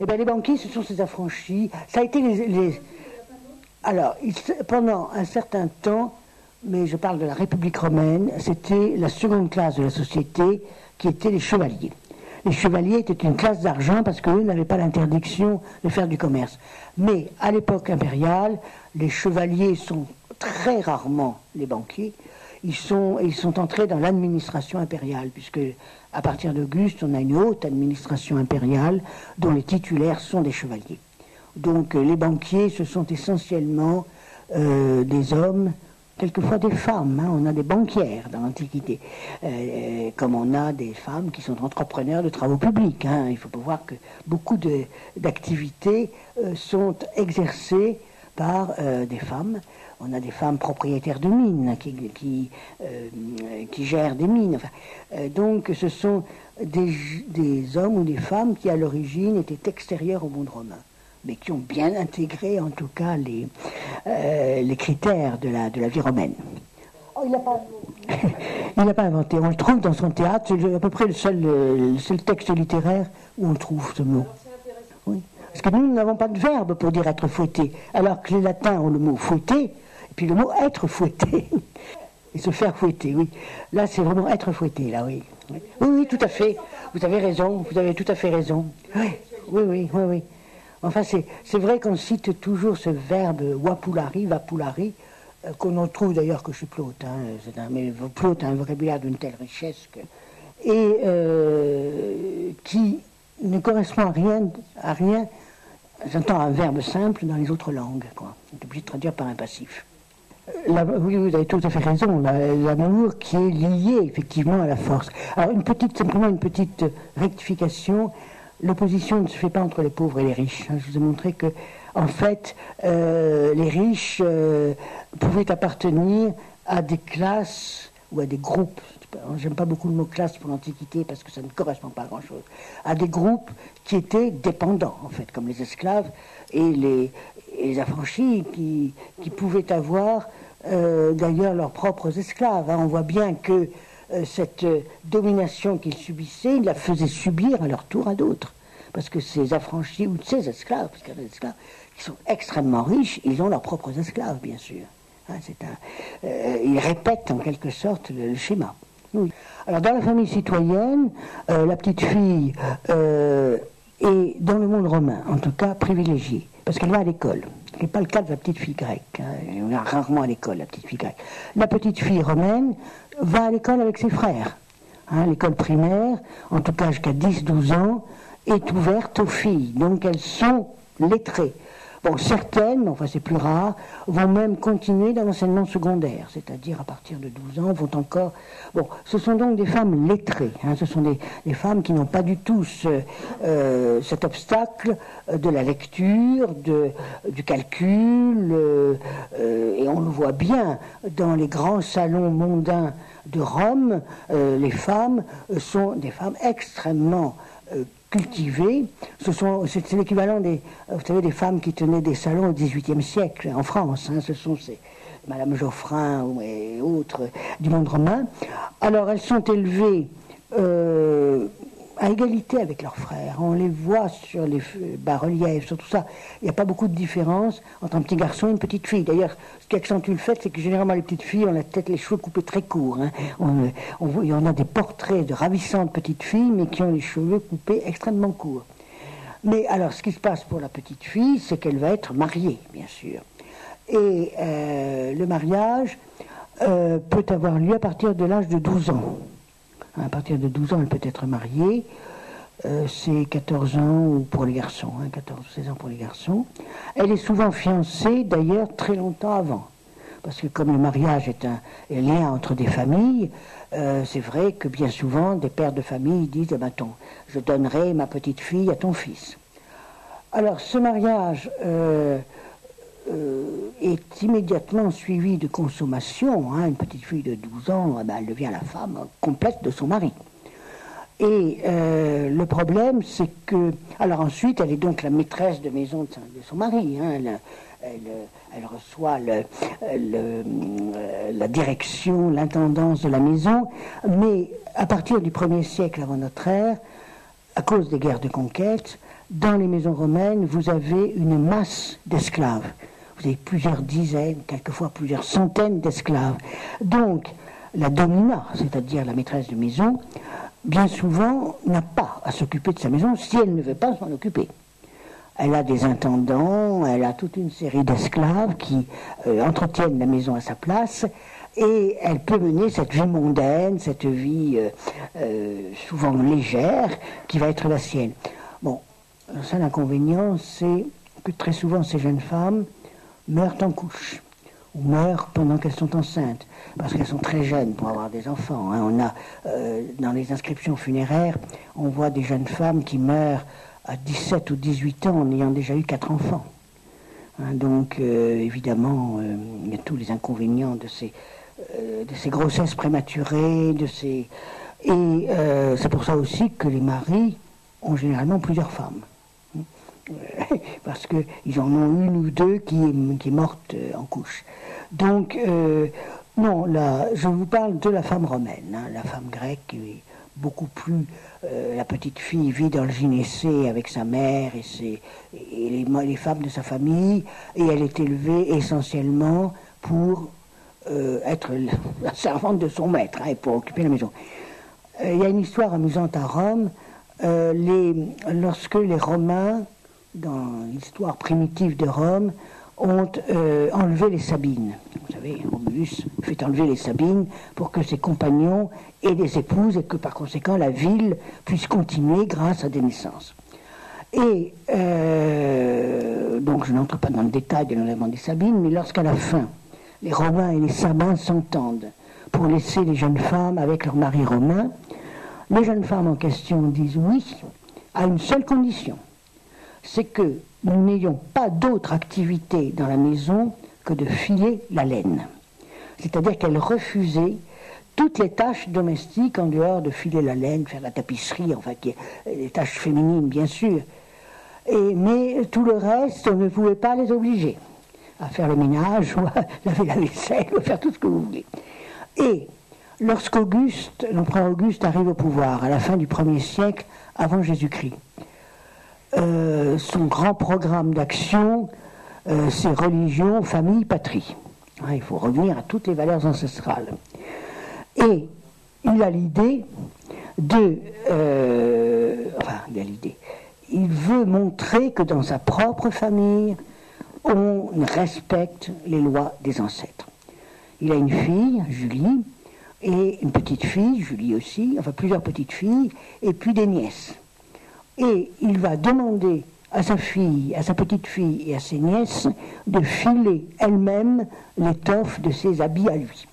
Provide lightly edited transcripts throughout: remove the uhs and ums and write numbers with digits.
Eh bien, les banquiers, ce sont ces affranchis. Ça a été Alors, pendant un certain temps, mais je parle de la République romaine, c'était la seconde classe de la société qui était les chevaliers. Les chevaliers étaient une classe d'argent parce qu'eux n'avaient pas l'interdiction de faire du commerce. Mais à l'époque impériale, les chevaliers sont très rarement les banquiers. Ils sont entrés dans l'administration impériale, puisque à partir d'Auguste, on a une haute administration impériale dont les titulaires sont des chevaliers. Donc les banquiers, ce sont essentiellement des hommes, quelquefois des femmes. Hein. On a des banquières dans l'Antiquité, comme on a des femmes qui sont entrepreneurs de travaux publics. Hein. Il faut voir que beaucoup d'activités sont exercées par des femmes. On a des femmes propriétaires de mines qui gèrent des mines. Enfin, donc ce sont des hommes ou des femmes qui à l'origine étaient extérieurs au monde romain, mais qui ont bien intégré en tout cas les critères de la vie romaine. Oh, il n'a pas inventé. On le trouve dans son théâtre. C'est à peu près le seul texte littéraire où on trouve ce mot. Oui. Parce que nous n'avons pas de verbe pour dire être fouetté, alors que les latins ont le mot fouetter, et puis le mot être fouetté. Et se faire fouetter, oui. Là, c'est vraiment être fouetté, là, oui. Oui, tout à fait. Vous avez raison, vous avez tout à fait raison. Oui. Enfin, c'est vrai qu'on cite toujours ce verbe wapulari, vapulari, qu'on en trouve d'ailleurs que chez Plaute. Hein, mais Plaute a un vocabulaire d'une telle richesse et qui ne correspond à rien. J'entends un verbe simple dans les autres langues, quoi. On est obligé de traduire par un passif. Oui, vous avez tout à fait raison. L'amour qui est lié effectivement à la force. Alors simplement une petite rectification. L'opposition ne se fait pas entre les pauvres et les riches. Je vous ai montré que, en fait, les riches pouvaient appartenir à des classes ou à des groupes. J'aime pas beaucoup le mot classe pour l'Antiquité parce que ça ne correspond pas à grand-chose. À des groupes qui étaient dépendants, en fait, comme les esclaves et les affranchis qui pouvaient avoir d'ailleurs leurs propres esclaves. Hein. On voit bien que cette domination qu'ils subissaient, ils la faisaient subir à leur tour à d'autres. Parce que ces affranchis ou ces esclaves, parce qu'il y a des esclaves qui sont extrêmement riches, ils ont leurs propres esclaves, bien sûr. Hein, ils répètent en quelque sorte le schéma. Oui. Alors dans la famille citoyenne, la petite fille est dans le monde romain, en tout cas privilégiée, parce qu'elle va à l'école. Ce n'est pas le cas de la petite fille grecque. Hein. On a rarement à l'école la petite fille grecque. La petite fille romaine va à l'école avec ses frères. Hein, l'école primaire, en tout cas jusqu'à 10-12 ans, est ouverte aux filles. Donc elles sont lettrées. Bon, certaines, enfin c'est plus rare, vont même continuer dans l'enseignement secondaire, c'est-à-dire à partir de 12 ans, vont encore... Bon, ce sont donc des femmes lettrées, hein, ce sont des femmes qui n'ont pas du tout cet obstacle de la lecture, du calcul, et on le voit bien dans les grands salons mondains de Rome, les femmes sont des femmes extrêmement cultivées. C'est l'équivalent des femmes qui tenaient des salons au XVIIIe siècle en France. Hein, ce sont Madame Geoffrin et autres du monde romain. Alors elles sont élevées à égalité avec leurs frères. On les voit sur les bas-reliefs, sur tout ça. Il n'y a pas beaucoup de différence entre un petit garçon et une petite fille. D'ailleurs, ce qui accentue le fait, c'est que généralement les petites filles ont la tête, les cheveux coupés très courts. Hein. On a des portraits de ravissantes petites filles, mais qui ont les cheveux coupés extrêmement courts. Mais alors, ce qui se passe pour la petite fille, c'est qu'elle va être mariée, bien sûr. Et le mariage peut avoir lieu à partir de l'âge de 12 ans. À partir de 12 ans, elle peut être mariée. C'est 14 ans pour les garçons, 14 ou 16 ans pour les garçons. Elle est souvent fiancée, d'ailleurs, très longtemps avant. Parce que comme le mariage est un lien entre des familles, c'est vrai que bien souvent, des pères de famille disent je donnerai ma petite fille à ton fils. Alors, ce mariage est immédiatement suivi de consommation. Hein. Une petite fille de 12 ans, elle devient la femme complète de son mari. Et le problème, c'est que... Alors ensuite, elle est donc la maîtresse de maison de son mari. Hein. Elle reçoit la direction, l'intendance de la maison. Mais à partir du 1er siècle avant notre ère, à cause des guerres de conquête, dans les maisons romaines, vous avez une masse d'esclaves. Vous avez plusieurs dizaines, quelquefois plusieurs centaines d'esclaves. Donc, la domina, c'est-à-dire la maîtresse de maison, bien souvent n'a pas à s'occuper de sa maison si elle ne veut pas s'en occuper. Elle a des intendants, elle a toute une série d'esclaves qui entretiennent la maison à sa place, et elle peut mener cette vie mondaine, cette vie souvent légère, qui va être la sienne. Bon, le seul inconvénient, c'est que très souvent ces jeunes femmes meurent en couche, ou meurent pendant qu'elles sont enceintes, parce qu'elles sont très jeunes pour avoir des enfants. Hein. On a, dans les inscriptions funéraires, on voit des jeunes femmes qui meurent à 17 ou 18 ans en ayant déjà eu 4 enfants. Hein, donc, évidemment, il y a tous les inconvénients de ces grossesses prématurées, et c'est pour ça aussi que les maris ont généralement plusieurs femmes. Parce qu'ils en ont une ou deux qui est morte en couche. Donc, non, là, je vous parle de la femme romaine. Hein, la femme grecque est beaucoup plus... la petite fille vit dans le gynécée avec sa mère et les femmes de sa famille, et elle est élevée essentiellement pour être la servante de son maître, hein, et pour occuper la maison. Il y a une histoire amusante à Rome. Lorsque les Romains, dans l'histoire primitive de Rome, ont enlevé les Sabines. Vous savez, Romulus fait enlever les Sabines pour que ses compagnons aient des épouses et que par conséquent la ville puisse continuer grâce à des naissances. Et donc je n'entre pas dans le détail de l'enlèvement des Sabines, mais lorsqu'à la fin, les Romains et les Sabins s'entendent pour laisser les jeunes femmes avec leurs maris romains, les jeunes femmes en question disent oui, à une seule condition, c'est que nous n'ayons pas d'autre activité dans la maison que de filer la laine. C'est-à-dire qu'elles refusaient toutes les tâches domestiques en dehors de filer la laine, faire la tapisserie, enfin les tâches féminines bien sûr. Mais tout le reste, on ne pouvait pas les obliger à faire le ménage ou à laver la vaisselle ou à faire tout ce que vous voulez. Et lorsqu'Auguste, l'empereur Auguste arrive au pouvoir à la fin du 1er siècle avant Jésus-Christ, son grand programme d'action, c'est religion, famille, patrie. Hein, il faut revenir à toutes les valeurs ancestrales. Et il a l'idée il veut montrer que dans sa propre famille, on respecte les lois des ancêtres. Il a une fille, Julie, et une petite fille, Julie aussi, enfin plusieurs petites filles, et puis des nièces. Et il va demander à sa fille, à sa petite fille et à ses nièces de filer elles-mêmes l'étoffe de ses habits à lui.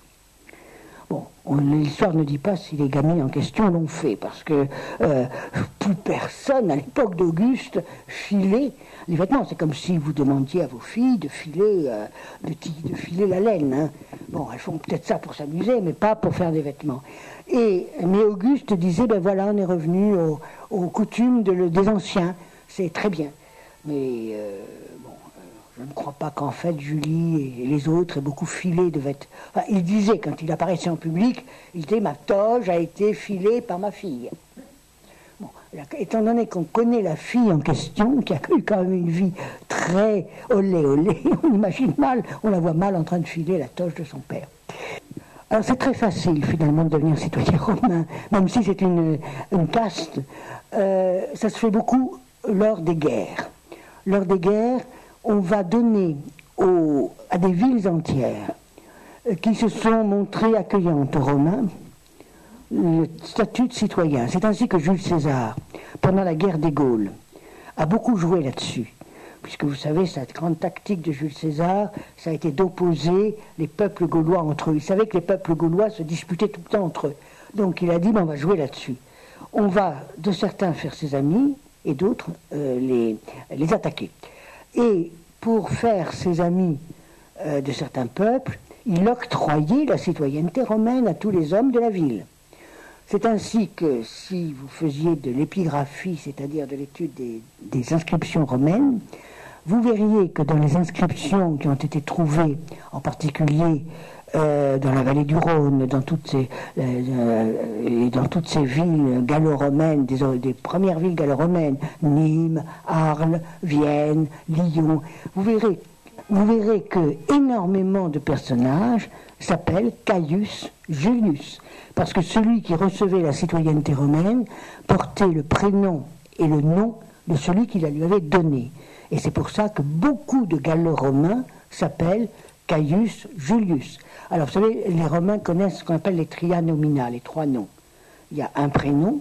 Bon, l'histoire ne dit pas si les gamins en question l'ont fait, parce que plus personne, à l'époque d'Auguste, filait les vêtements. C'est comme si vous demandiez à vos filles de filer la laine. Hein. Bon, elles font peut-être ça pour s'amuser, mais pas pour faire des vêtements. Mais Auguste disait, ben voilà, on est revenu aux coutumes des anciens. C'est très bien. Mais je ne crois pas qu'en fait Julie et les autres aient beaucoup filé de vêtements. Enfin, il disait, quand il apparaissait en public, il disait, ma toge a été filée par ma fille. Bon, étant donné qu'on connaît la fille en question, qui a eu quand même une vie très olé, on imagine mal, on la voit mal en train de filer la toge de son père. Alors c'est très facile finalement de devenir citoyen romain, même si c'est une caste. Ça se fait beaucoup lors des guerres. Lors des guerres, on va donner à des villes entières qui se sont montrées accueillantes aux Romains le statut de citoyen. C'est ainsi que Jules César, pendant la guerre des Gaules, a beaucoup joué là-dessus. Puisque vous savez, cette grande tactique de Jules César, ça a été d'opposer les peuples gaulois entre eux. Il savait que les peuples gaulois se disputaient tout le temps entre eux. Donc il a dit, on va jouer là-dessus. On va de certains faire ses amis et d'autres les attaquer. Et pour faire ses amis de certains peuples, il octroyait la citoyenneté romaine à tous les hommes de la ville. C'est ainsi que si vous faisiez de l'épigraphie, c'est-à-dire de l'étude des inscriptions romaines, vous verriez que dans les inscriptions qui ont été trouvées, en particulier dans la vallée du Rhône, dans toutes ces villes gallo-romaines, des premières villes gallo-romaines, Nîmes, Arles, Vienne, Lyon, vous verrez que énormément de personnages s'appellent Caius Julius, parce que celui qui recevait la citoyenneté romaine portait le prénom et le nom de celui qui la lui avait donné. Et c'est pour ça que beaucoup de gallo-romains s'appellent Caius Julius. Alors vous savez, les Romains connaissent ce qu'on appelle les tria nomina, les trois noms. Il y a un prénom,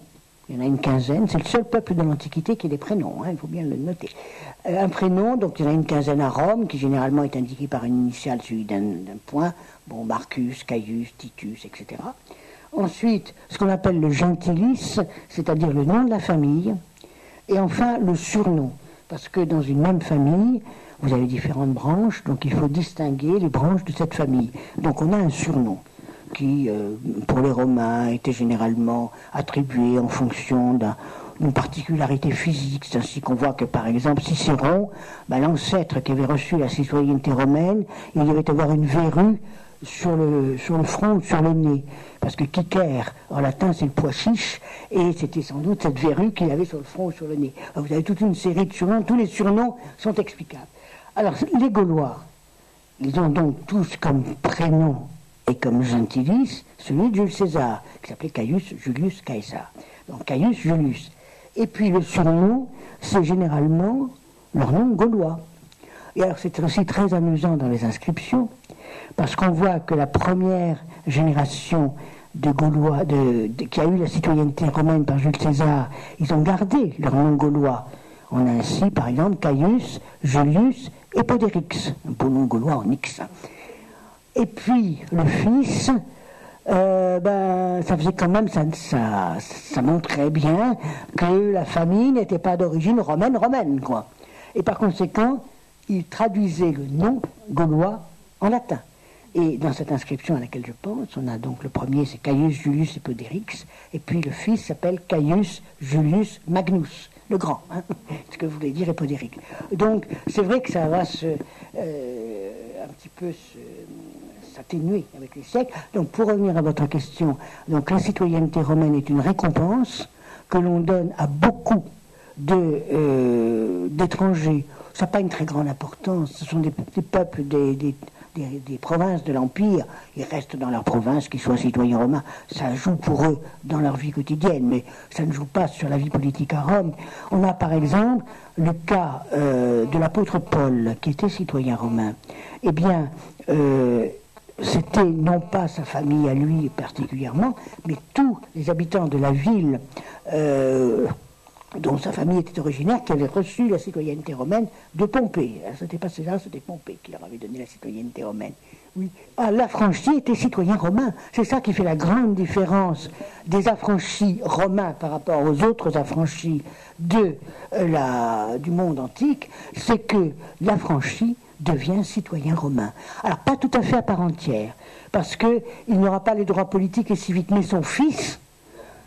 il y en a une quinzaine, c'est le seul peuple de l'Antiquité qui a des prénoms, hein, il faut bien le noter. Un prénom, donc il y en a une quinzaine à Rome, qui généralement est indiqué par une initiale suivie d'un point, bon, Marcus, Caius, Titus, etc. Ensuite, ce qu'on appelle le gentilis, c'est-à-dire le nom de la famille, et enfin le surnom, parce que dans une même famille, vous avez différentes branches, donc il faut distinguer les branches de cette famille. Donc on a un surnom qui, pour les Romains, était généralement attribué en fonction d'une particularité physique. C'est ainsi qu'on voit que, par exemple, Cicéron, l'ancêtre qui avait reçu la citoyenneté romaine, il devait avoir une verrue sur le front ou sur le nez. Parce que Kiker, en latin, c'est le pois chiche, et c'était sans doute cette verrue qu'il avait sur le front ou sur le nez. Alors, vous avez toute une série de surnoms, tous les surnoms sont explicables. Alors, les Gaulois, ils ont donc tous comme prénom et comme gentilis celui de Jules César, qui s'appelait Caius Julius Caesar. Donc Caius Julius. Et puis le surnom, c'est généralement leur nom gaulois. Et alors c'est aussi très amusant dans les inscriptions, parce qu'on voit que la première génération de Gaulois qui a eu la citoyenneté romaine par Jules César, ils ont gardé leur nom gaulois. On a ainsi, par exemple, Caius Julius Epodérix, un beau nom gaulois en X. Et puis, le fils, ça faisait quand même, ça montrait bien que la famille n'était pas d'origine romaine, quoi. Et par conséquent, il traduisait le nom gaulois en latin. Et dans cette inscription à laquelle je pense, on a donc le premier, c'est Caius Julius Epodérix, et puis le fils s'appelle Caius Julius Magnus, le grand, hein, ce que voulait dire Epodéric. Donc, c'est vrai que ça va un petit peu s'atténuer avec les siècles. Donc, pour revenir à votre question, donc la citoyenneté romaine est une récompense que l'on donne à beaucoup d'étrangers. Ça n'a pas une très grande importance. Ce sont des peuples des provinces de l'Empire. Ils restent dans leur province, qu'ils soient citoyens romains. Ça joue pour eux dans leur vie quotidienne, mais ça ne joue pas sur la vie politique à Rome. On a par exemple le cas de l'apôtre Paul, qui était citoyen romain. Eh bien, c'était non pas sa famille à lui particulièrement, mais tous les habitants de la ville dont sa famille était originaire, qui avaient reçu la citoyenneté romaine de Pompée. Alors, c'était pas César, c'était Pompée qui leur avait donné la citoyenneté romaine. Oui. Ah, l'affranchi était citoyen romain. C'est ça qui fait la grande différence des affranchis romains par rapport aux autres affranchis du monde antique, c'est que l'affranchi devient citoyen romain. Alors, pas tout à fait à part entière, parce qu'il n'aura pas les droits politiques et civiques, mais son fils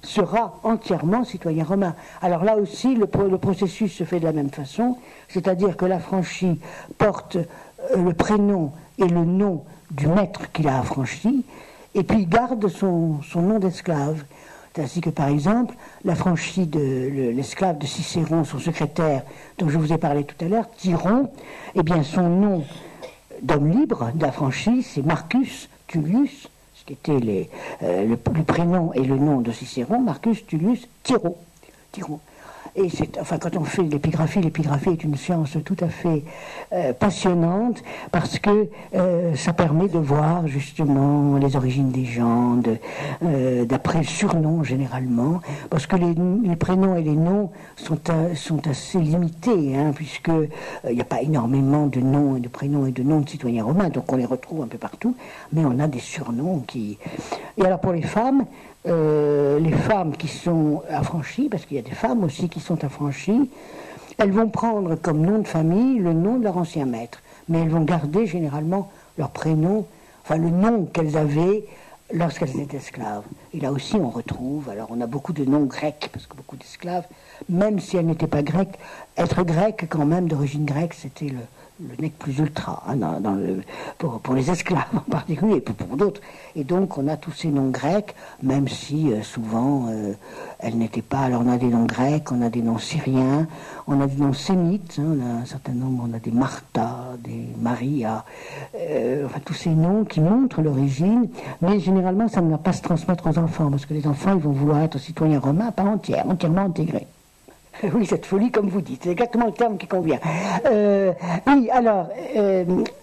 sera entièrement citoyen romain. Alors là aussi, le processus se fait de la même façon, c'est-à-dire que l'affranchi porte le prénom et le nom du maître qu'il a affranchi, et puis il garde son nom d'esclave. C'est ainsi que, par exemple, l'affranchi l'esclave de Cicéron, son secrétaire, dont je vous ai parlé tout à l'heure, Tyron, eh bien son nom d'homme libre, d'affranchi, c'est Marcus Tullius, ce qui était le prénom et le nom de Cicéron, Marcus Tullius Tyron. Et quand on fait l'épigraphie est une science tout à fait passionnante, parce que ça permet de voir justement les origines des gens, d'après le surnom généralement, parce que les prénoms et les noms sont assez limités, hein, puisque il n'y a pas énormément de noms et de prénoms et de noms de citoyens romains, donc on les retrouve un peu partout, mais on a des surnoms qui... Et alors pour les femmes qui sont affranchies, parce qu'il y a des femmes aussi qui sont affranchies, elles vont prendre comme nom de famille le nom de leur ancien maître, mais elles vont garder généralement leur prénom, enfin le nom qu'elles avaient lorsqu'elles étaient esclaves. Et là aussi, on retrouve, alors on a beaucoup de noms grecs, parce que beaucoup d'esclaves, même si elles n'étaient pas grecques, être grecque quand même, d'origine grecque, c'était le nec plus ultra, hein, pour les esclaves en particulier, et pour d'autres. Et donc on a tous ces noms grecs, même si souvent elles n'étaient pas. Alors on a des noms grecs, on a des noms syriens, on a des noms sémites, hein, on a un certain nombre, on a des Martha, des Maria, enfin tous ces noms qui montrent l'origine, mais généralement ça ne va pas se transmettre aux enfants, parce que les enfants ils vont vouloir être citoyens romains à part entière, entièrement intégrés. Oui, cette folie, comme vous dites, c'est exactement le terme qui convient. Oui, alors,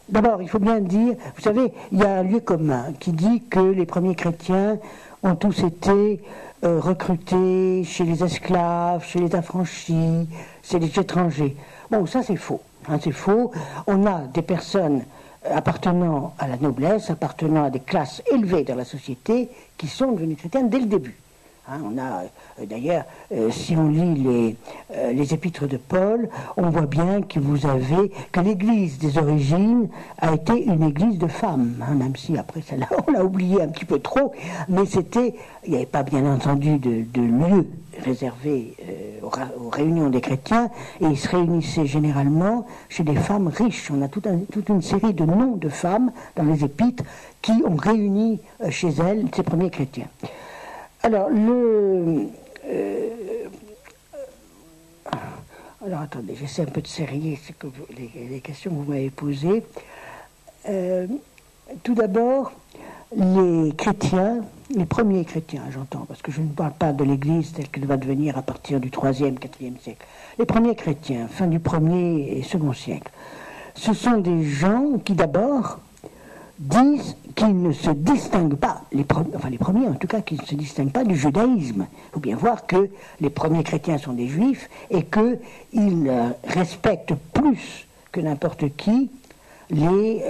d'abord, il faut bien dire, vous savez, il y a un lieu commun qui dit que les premiers chrétiens ont tous été recrutés chez les esclaves, chez les affranchis, chez les étrangers. Bon, ça c'est faux. Hein, c'est faux. On a des personnes appartenant à la noblesse, appartenant à des classes élevées dans la société, qui sont devenues chrétiennes dès le début. Hein, on a d'ailleurs, si on lit les épîtres de Paul, on voit bien que que l'Église des origines a été une Église de femmes, hein, même si après ça on l'a oublié un petit peu trop, mais il n'y avait pas bien entendu de lieu réservé aux réunions des chrétiens, et ils se réunissaient généralement chez des femmes riches. On a toute une série de noms de femmes dans les épîtres qui ont réuni chez elles ces premiers chrétiens. Alors, alors, attendez, j'essaie un peu de serrer les questions que vous m'avez posées. Tout d'abord, les chrétiens, les premiers chrétiens, j'entends, parce que je ne parle pas de l'Église telle qu'elle va devenir à partir du 3e, 4e siècle. Les premiers chrétiens, fin du 1er et 2e siècle, ce sont des gens qui d'abord disent qu'ils ne se distinguent pas, les premiers en tout cas, qu'ils ne se distinguent pas du judaïsme. Il faut bien voir que les premiers chrétiens sont des juifs et qu'ils respectent plus que n'importe qui les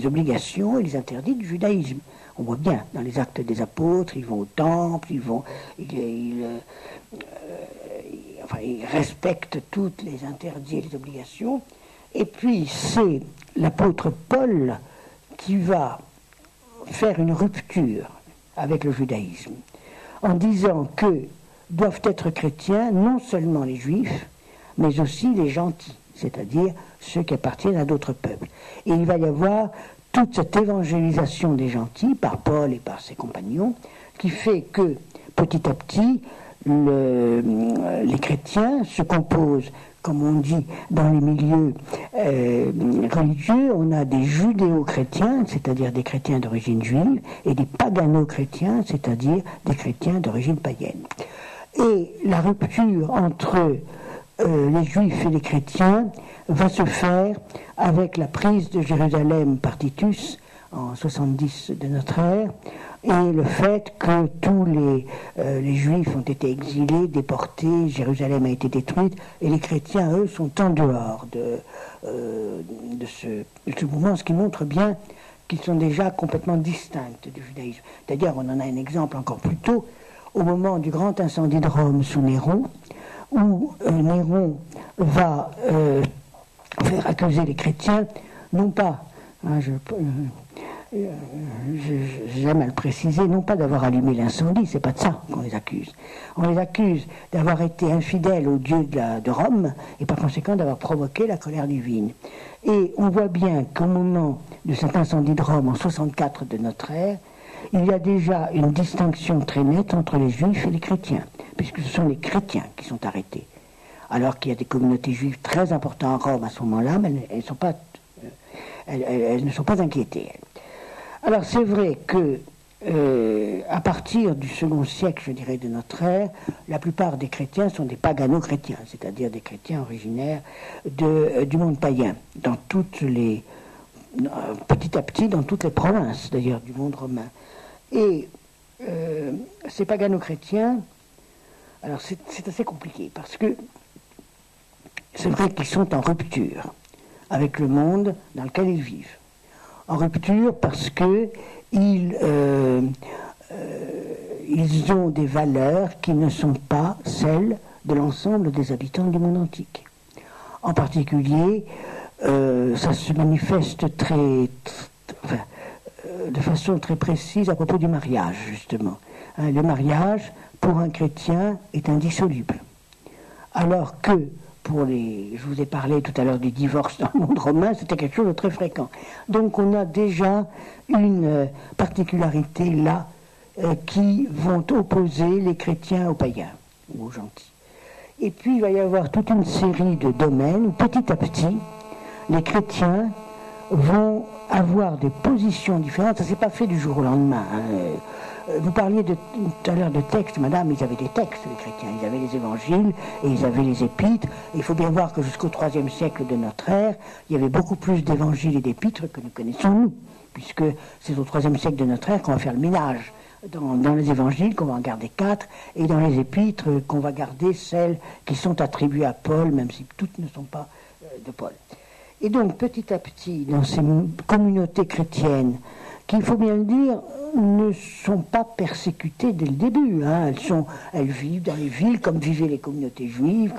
obligations et les interdits du judaïsme. On voit bien dans les actes des apôtres, ils vont au temple, ils respectent toutes les interdits et les obligations. Et puis c'est l'apôtre Paul qui va faire une rupture avec le judaïsme en disant que doivent être chrétiens non seulement les juifs, mais aussi les gentils, c'est-à-dire ceux qui appartiennent à d'autres peuples. Et il va y avoir toute cette évangélisation des gentils par Paul et par ses compagnons qui fait que petit à petit les chrétiens se composent, comme on dit dans les milieux religieux, on a des judéo-chrétiens, c'est-à-dire des chrétiens d'origine juive, et des pagano-chrétiens, c'est-à-dire des chrétiens d'origine païenne. Et la rupture entre les juifs et les chrétiens va se faire avec la prise de Jérusalem par Titus en 70 de notre ère, et le fait que tous les juifs ont été exilés, déportés, Jérusalem a été détruite, et les chrétiens, eux, sont en dehors de ce mouvement, ce qui montre bien qu'ils sont déjà complètement distincts du judaïsme. D'ailleurs, on en a un exemple encore plus tôt, au moment du grand incendie de Rome sous Néron, où Néron va faire accuser les chrétiens, non pas, hein, j'aime à le préciser, non pas d'avoir allumé l'incendie, c'est pas de ça qu'on les accuse. On les accuse d'avoir été infidèles au dieu de Rome et par conséquent d'avoir provoqué la colère divine. Et on voit bien qu'au moment de cet incendie de Rome en 64 de notre ère, il y a déjà une distinction très nette entre les juifs et les chrétiens, puisque ce sont les chrétiens qui sont arrêtés. Alors qu'il y a des communautés juives très importantes à Rome à ce moment-là, mais elles ne sont pas inquiétées. Alors c'est vrai que à partir du 2e siècle, je dirais, de notre ère, la plupart des chrétiens sont des pagano-chrétiens, c'est-à-dire des chrétiens originaires du monde païen, dans petit à petit dans toutes les provinces d'ailleurs du monde romain. Et ces pagano-chrétiens, alors c'est assez compliqué parce que c'est vrai qu'ils sont en rupture avec le monde dans lequel ils vivent. En rupture parce que ils ont des valeurs qui ne sont pas celles de l'ensemble des habitants du monde antique. En particulier, ça se manifeste de façon très précise à propos du mariage, justement. Le mariage, pour un chrétien, est indissoluble. Alors que, je vous ai parlé tout à l'heure du divorce dans le monde romain, c'était quelque chose de très fréquent. Donc on a déjà une particularité là qui vont opposer les chrétiens aux païens, ou aux gentils. Et puis il va y avoir toute une série de domaines où petit à petit, les chrétiens vont avoir des positions différentes. Ça ne s'est pas fait du jour au lendemain. Vous parliez tout à l'heure de textes, madame, ils avaient des textes, les chrétiens. Ils avaient les évangiles et ils avaient les épîtres. Et il faut bien voir que jusqu'au IIIe siècle de notre ère, il y avait beaucoup plus d'évangiles et d'épîtres que nous connaissons nous, puisque c'est au IIIe siècle de notre ère qu'on va faire le ménage. Dans les évangiles, qu'on va en garder 4, et dans les épîtres, qu'on va garder celles qui sont attribuées à Paul, même si toutes ne sont pas de Paul. Et donc, petit à petit, dans ces communautés chrétiennes, qui, il faut bien le dire, ne sont pas persécutées dès le début. Elles vivent dans les villes comme vivaient les communautés juives.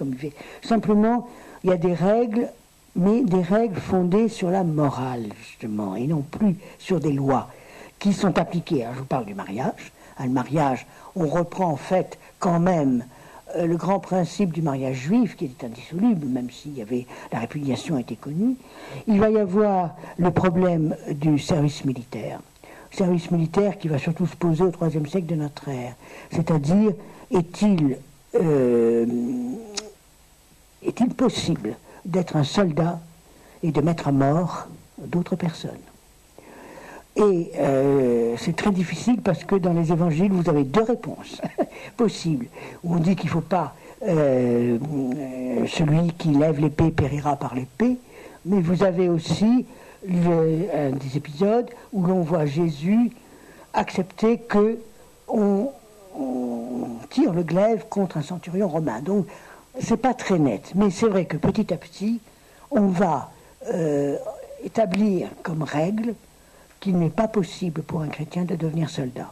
Simplement, il y a des règles, mais des règles fondées sur la morale, justement, et non plus sur des lois qui sont appliquées. Alors, je vous parle du mariage. Le mariage, on reprend en fait quand même le grand principe du mariage juif, qui était indissoluble, même si la répudiation était connue. Il va y avoir le problème du service militaire. Service militaire qui va surtout se poser au IIIe siècle de notre ère. C'est-à-dire, est-il possible d'être un soldat et de mettre à mort d'autres personnes? Et c'est très difficile parce que dans les évangiles, vous avez 2 réponses possibles. Où on dit qu'il ne faut pas celui qui lève l'épée périra par l'épée, mais vous avez aussi un des épisodes où l'on voit Jésus accepter qu'on tire le glaive contre un centurion romain. Donc, c'est pas très net. Mais c'est vrai que petit à petit, on va établir comme règle qu'il n'est pas possible pour un chrétien de devenir soldat.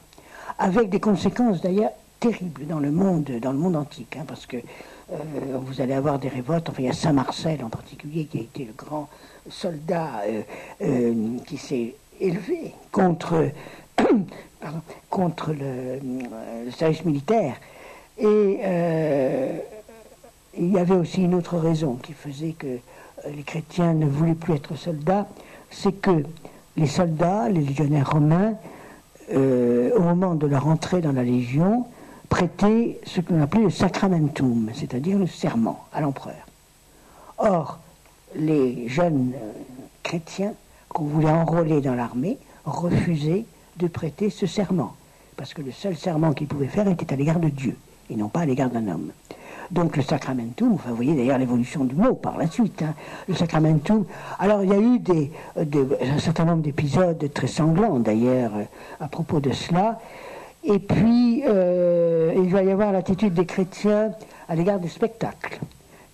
Avec des conséquences d'ailleurs terribles dans le monde antique, parce que vous allez avoir des révoltes. Enfin, il y a Saint Marcel en particulier qui a été le grand soldat qui s'est élevé contre le service militaire. Et il y avait aussi une autre raison qui faisait que les chrétiens ne voulaient plus être soldats, c'est que les soldats, les légionnaires romains, au moment de leur entrée dans la légion, prêtaient ce qu'on appelait le sacramentum, c'est-à-dire le serment à l'empereur. Or, les jeunes chrétiens qu'on voulait enrôler dans l'armée refusaient de prêter ce serment, parce que le seul serment qu'ils pouvaient faire était à l'égard de Dieu, et non pas à l'égard d'un homme. Donc le sacramentum, vous voyez d'ailleurs l'évolution du mot par la suite, le sacramentum. Alors il y a eu un certain nombre d'épisodes très sanglants d'ailleurs à propos de cela. Et puis il va y avoir l'attitude des chrétiens à l'égard des spectacles,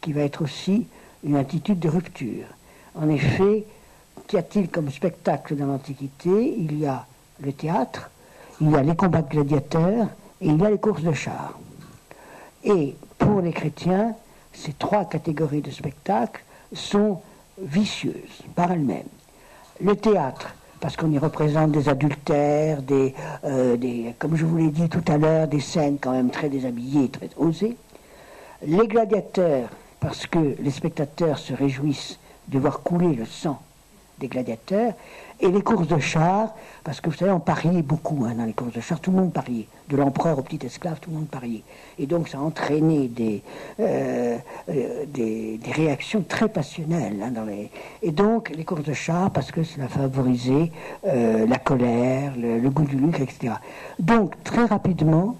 qui va être aussi une attitude de rupture. En effet, qu'y a-t-il comme spectacle dans l'Antiquité? Il y a le théâtre, il y a les combats de gladiateurs et il y a les courses de chars. Et pour les chrétiens, ces 3 catégories de spectacles sont vicieuses par elles-mêmes. Le théâtre, parce qu'on y représente des adultères, comme je vous l'ai dit tout à l'heure, des scènes quand même très déshabillées, très osées. Les gladiateurs, parce que les spectateurs se réjouissent de voir couler le sang des gladiateurs, et les courses de chars, parce que vous savez, on pariait beaucoup dans les courses de chars, tout le monde pariait, de l'empereur au petit esclave, tout le monde pariait. Et donc ça a entraîné des réactions très passionnelles. Et donc les courses de chars, parce que cela favorisait la colère, le goût du luxe, etc. Donc très rapidement,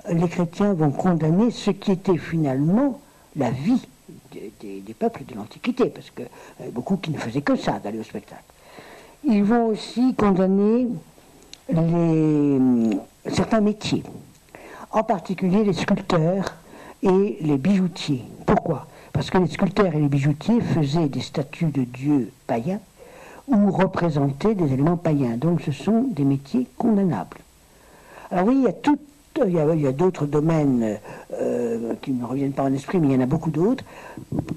les chrétiens vont condamner ce qui était finalement la vie des peuples de l'Antiquité, parce que beaucoup qui ne faisaient que ça, d'aller au spectacle. Ils vont aussi condamner certains métiers, en particulier les sculpteurs et les bijoutiers. Pourquoi? Parce que les sculpteurs et les bijoutiers faisaient des statues de dieux païens ou représentaient des éléments païens. Donc ce sont des métiers condamnables. Alors oui, il y a d'autres domaines qui ne me reviennent pas en esprit, mais il y en a beaucoup d'autres,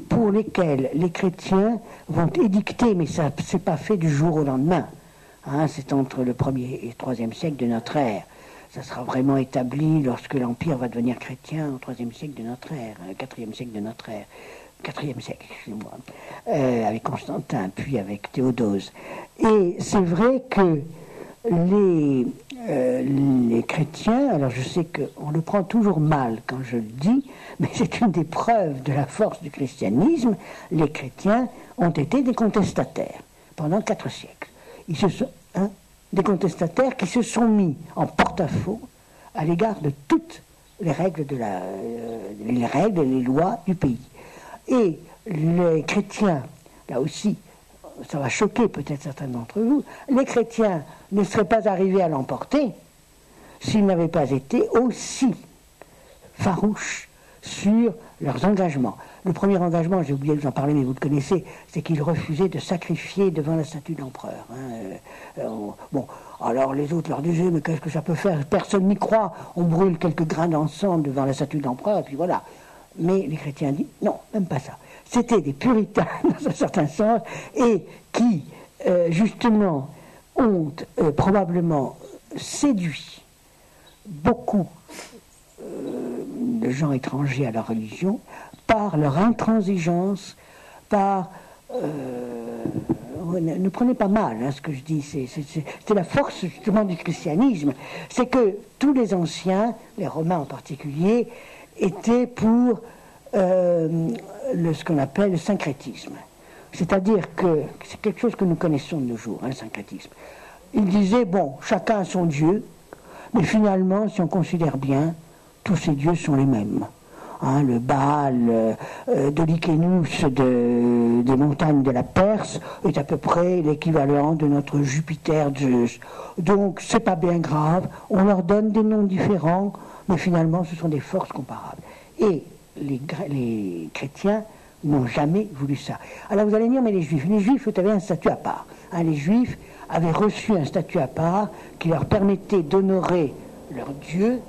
pour lesquels les chrétiens vont édicter, mais ça c'est pas fait du jour au lendemain. Hein, c'est entre le 1er et 3e siècle de notre ère. Ça sera vraiment établi lorsque l'Empire va devenir chrétien au 3e siècle de notre ère, 4e siècle de notre ère. 4e siècle, excusez-moi, avec Constantin, puis avec Théodose. Et c'est vrai que les chrétiens, alors je sais qu'on le prend toujours mal quand je le dis, mais c'est une des preuves de la force du christianisme, les chrétiens ont été des contestataires pendant 4 siècles. Ils se sont, des contestataires qui se sont mis en porte-à-faux à l'égard de toutes les règles, les règles et les lois du pays. Et les chrétiens, là aussi, ça va choquer peut-être certains d'entre vous, les chrétiens ne seraient pas arrivés à l'emporter s'ils n'avaient pas été aussi farouches sur leurs engagements. Le premier engagement, j'ai oublié de vous en parler, mais vous le connaissez, c'est qu'ils refusaient de sacrifier devant la statue de l'empereur. Bon, alors les autres leur disaient, mais qu'est-ce que ça peut faire? Personne n'y croit, on brûle quelques grains d'encens devant la statue de l'empereur, et puis voilà. Mais les chrétiens disent, non, même pas ça. C'était des puritains, dans un certain sens, et qui, justement, ont probablement séduit beaucoup de gens étrangers à leur religion par leur intransigeance, par... ne prenez pas mal ce que je dis, c'est la force justement du christianisme. C'est que tous les anciens, les Romains en particulier, étaient pour ce qu'on appelle le syncrétisme. C'est-à-dire que c'est quelque chose que nous connaissons de nos jours, le syncrétisme. Ils disaient, bon, chacun a son Dieu, mais finalement, si on considère bien, tous ces dieux sont les mêmes. Le Baal de Lykénus des montagnes de la Perse est à peu près l'équivalent de notre Jupiter Zeus. Donc, c'est pas bien grave, on leur donne des noms différents, mais finalement, ce sont des forces comparables. Et les chrétiens n'ont jamais voulu ça. Alors vous allez dire, mais les Juifs avaient un statut à part. Les Juifs avaient reçu un statut à part qui leur permettait d'honorer leur Dieu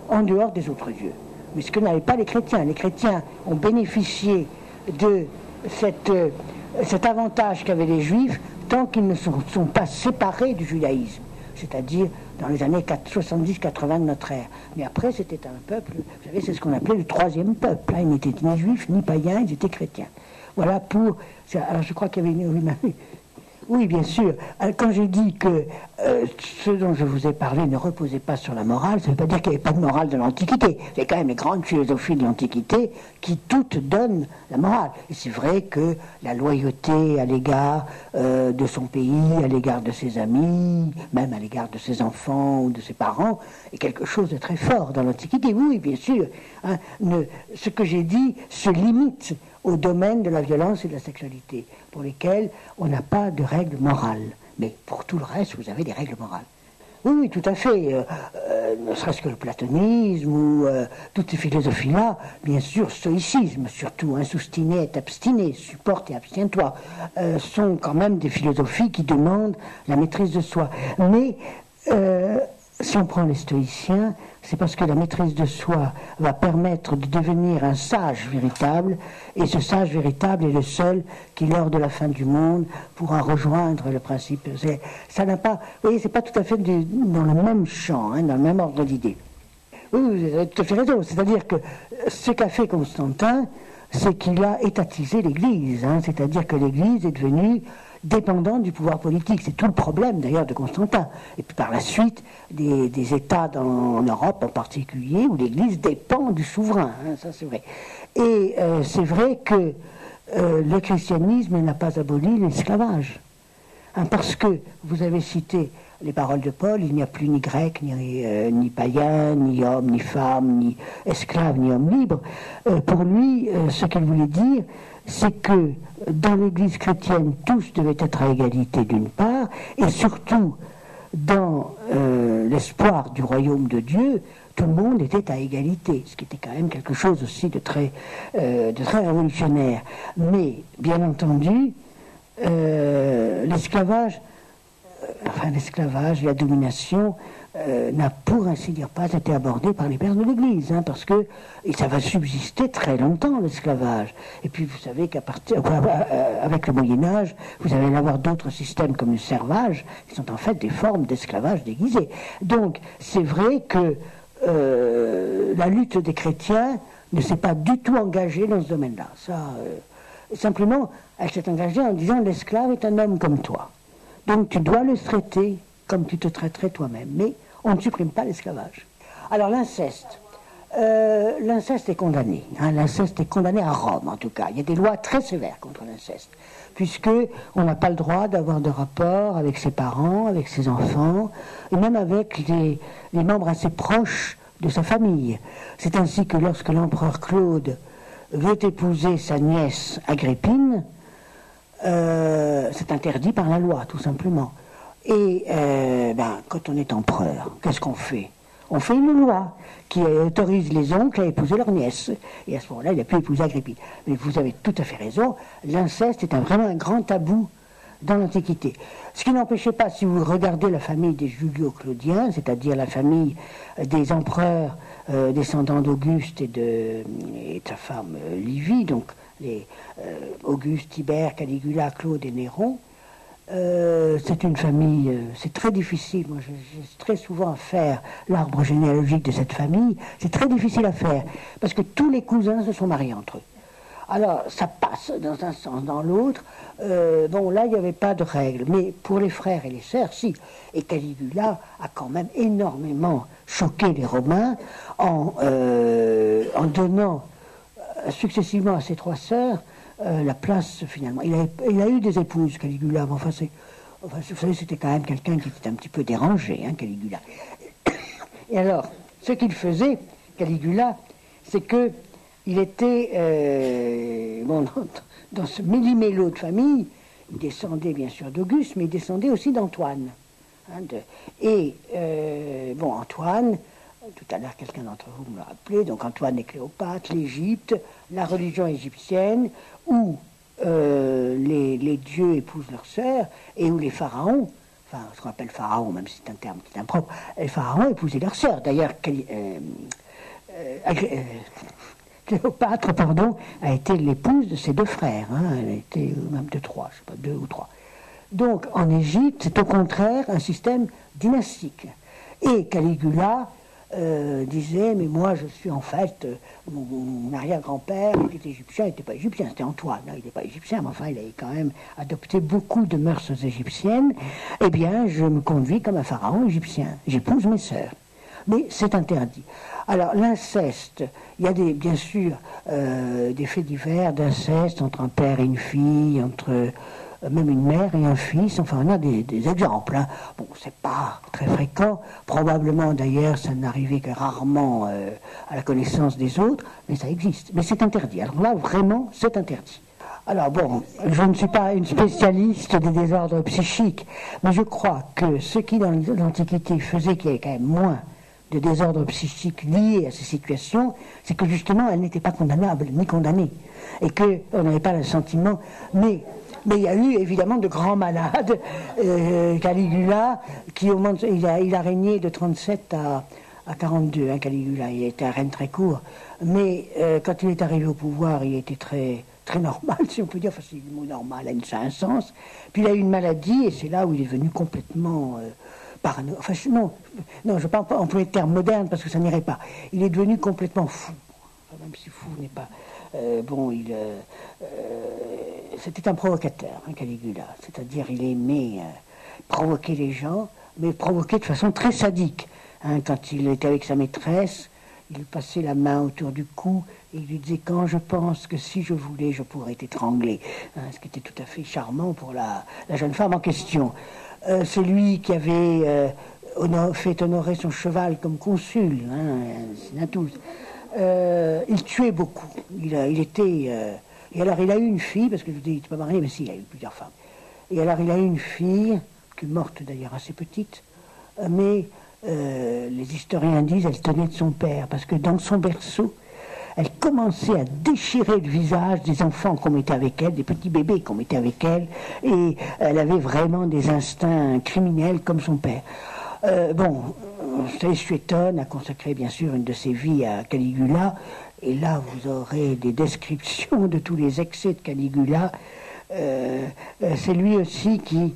en dehors des autres dieux. Mais ce que n'avaient pas les chrétiens. Les chrétiens ont bénéficié de cet avantage qu'avaient les Juifs tant qu'ils ne sont pas séparés du judaïsme, c'est-à-dire dans les années 70-80 de notre ère. Mais après, c'était un peuple, vous savez, c'est ce qu'on appelait le 3e peuple. Ils n'étaient ni juifs, ni païens, ils étaient chrétiens. Voilà pour... Alors je crois qu'il y avait une... Oui, bien sûr. Alors, quand j'ai dit que ce dont je vous ai parlé ne reposait pas sur la morale, ça ne veut pas dire qu'il n'y avait pas de morale de l'Antiquité. C'est quand même les grandes philosophies de l'Antiquité qui toutes donnent la morale. Et c'est vrai que la loyauté à l'égard de son pays, à l'égard de ses amis, même à l'égard de ses enfants ou de ses parents, est quelque chose de très fort dans l'Antiquité. Oui, bien sûr. Ce que j'ai dit se limite au domaine de la violence et de la sexualité, pour lesquels on n'a pas de règles morales. Mais pour tout le reste, vous avez des règles morales. Oui, oui, tout à fait. Ne serait-ce que le platonisme ou toutes ces philosophies-là, bien sûr, stoïcisme surtout, soustiner et abstiner, supporte et abstiens-toi, sont quand même des philosophies qui demandent la maîtrise de soi. Mais si on prend les stoïciens, c'est parce que la maîtrise de soi va permettre de devenir un sage véritable, et ce sage véritable est le seul qui, lors de la fin du monde, pourra rejoindre le principe. Ça n'a pas, vous voyez, c'est pas tout à fait dans le même champ, dans le même ordre d'idées. Oui, vous avez tout à fait raison. C'est-à-dire que ce qu'a fait Constantin, c'est qu'il a étatisé l'Église, c'est-à-dire que l'Église est devenue dépendant du pouvoir politique. C'est tout le problème d'ailleurs de Constantin. Et puis par la suite, des États en Europe en particulier, où l'Église dépend du souverain, ça c'est vrai. Et c'est vrai que le christianisme n'a pas aboli l'esclavage. Parce que, vous avez cité les paroles de Paul, il n'y a plus ni grec, ni païen, ni homme, ni femme, ni esclave, ni homme libre. Pour lui, ce qu'il voulait dire, c'est que dans l'Église chrétienne, tous devaient être à égalité d'une part, et surtout, dans l'espoir du royaume de Dieu, tout le monde était à égalité, ce qui était quand même quelque chose aussi de très révolutionnaire. Mais, bien entendu, l'esclavage, la domination, n'a pour ainsi dire pas été abordé par les pères de l'Église, hein, parce que et ça va subsister très longtemps, l'esclavage. Et puis vous savez qu'à partir avec le Moyen-Âge, vous allez avoir d'autres systèmes comme le servage, qui sont en fait des formes d'esclavage déguisé. Donc c'est vrai que la lutte des chrétiens ne s'est pas du tout engagée dans ce domaine-là. Simplement, elle s'est engagée en disant l'esclave est un homme comme toi. Donc tu dois le traiter comme tu te traiterais toi-même. Mais on ne supprime pas l'esclavage. Alors l'inceste. L'inceste est condamné. Hein, l'inceste est condamné à Rome, en tout cas. Il y a des lois très sévères contre l'inceste, puisqu'on n'a pas le droit d'avoir de rapport avec ses parents, avec ses enfants, et même avec les membres assez proches de sa famille. C'est ainsi que lorsque l'empereur Claude veut épouser sa nièce Agrippine, c'est interdit par la loi, tout simplement. Et quand on est empereur, qu'est-ce qu'on fait? On fait une loi qui autorise les oncles à épouser leur nièce. Et à ce moment-là, il a pu épouser Agrippine. Mais vous avez tout à fait raison, l'inceste est vraiment un grand tabou dans l'Antiquité. Ce qui n'empêchait pas, si vous regardez la famille des Julio-Claudiens, c'est-à-dire la famille des empereurs descendants d'Auguste et de sa femme Livie, donc les Auguste, Tibère, Caligula, Claude et Néron, c'est une famille, c'est très difficile. Moi, j'ai très souvent à faire l'arbre généalogique de cette famille. C'est très difficile à faire parce que tous les cousins se sont mariés entre eux. Alors, ça passe dans un sens, dans l'autre. Là, il n'y avait pas de règles. Mais pour les frères et les sœurs, si. Et Caligula a quand même énormément choqué les Romains en donnant successivement à ses trois sœurs la place, finalement. Il a eu des épouses, Caligula, mais vous savez, c'était quand même quelqu'un qui était un petit peu dérangé, hein, Caligula. Et alors, ce qu'il faisait, Caligula, c'est que il était, dans ce méli-mélo de famille, il descendait bien sûr d'Auguste, mais il descendait aussi d'Antoine. Hein, Antoine, tout à l'heure quelqu'un d'entre vous me l'a rappelé, donc Antoine et Cléopâtre, l'Égypte, la religion égyptienne, où les dieux épousent leurs sœurs, et où les pharaons, enfin ce qu'on appelle pharaon, même si c'est un terme qui est impropre, les pharaons épousaient leurs sœurs. D'ailleurs, Cléopâtre, a été l'épouse de ses deux frères, hein, elle a été même de trois, je ne sais pas, deux ou trois. Donc en Égypte, c'est au contraire un système dynastique. Et Caligula disait, mais moi je suis en fait, mon arrière-grand-père qui était égyptien, n'était pas égyptien, c'était Antoine, hein, il n'était pas égyptien, mais enfin il avait quand même adopté beaucoup de mœurs égyptiennes. Eh bien, je me conduis comme un pharaon égyptien, j'épouse mes sœurs. Mais c'est interdit. Alors l'inceste, il y a bien sûr des faits divers d'inceste entre un père et une fille, entre même une mère et un fils, enfin on a des exemples. Hein. Bon, c'est pas très fréquent, probablement d'ailleurs ça n'arrivait que rarement à la connaissance des autres, mais ça existe. Mais c'est interdit. Alors là, vraiment, c'est interdit. Alors bon, je ne suis pas une spécialiste des désordres psychiques, mais je crois que ce qui dans l'Antiquité faisait qu'il y avait quand même moins de désordres psychiques liés à ces situations, c'est que justement elles n'étaient pas condamnables ni condamnées, et qu'on n'avait pas le sentiment, mais il y a eu évidemment de grands malades. Caligula, qui au moment il a régné de 37 à 42, hein, Caligula, il était un règne très court, mais quand il est arrivé au pouvoir, il était très très normal, si on peut dire, enfin c'est le mot normal, ça a un sens, puis il a eu une maladie, et c'est là où il est devenu complètement parano. Enfin, non, je ne vais pas employer le terme moderne parce que ça n'irait pas. Il est devenu complètement fou. Enfin, même si fou n'est pas... c'était un provocateur, hein, Caligula. C'est-à-dire, il aimait provoquer les gens, mais provoquer de façon très sadique. Hein, quand il était avec sa maîtresse, il passait la main autour du cou et il lui disait « Quand je pense que si je voulais, je pourrais t'étrangler. Hein, » ce qui était tout à fait charmant pour la jeune femme en question. C'est lui qui avait fait honorer son cheval comme consul, hein, Cinnatus. Il tuait beaucoup. Il était... et alors il a eu une fille, parce que je vous dis, il n'était pas marié, mais si, il a eu plusieurs femmes. Et alors il a eu une fille, qui est morte d'ailleurs assez petite, mais les historiens disent qu'elle tenait de son père, parce que dans son berceau, elle commençait à déchirer le visage des enfants qu'on mettait avec elle, des petits bébés qu'on mettait avec elle, et elle avait vraiment des instincts criminels comme son père. Bon, Suétone a consacré bien sûr une de ses vies à Caligula, et là vous aurez des descriptions de tous les excès de Caligula. C'est lui aussi qui...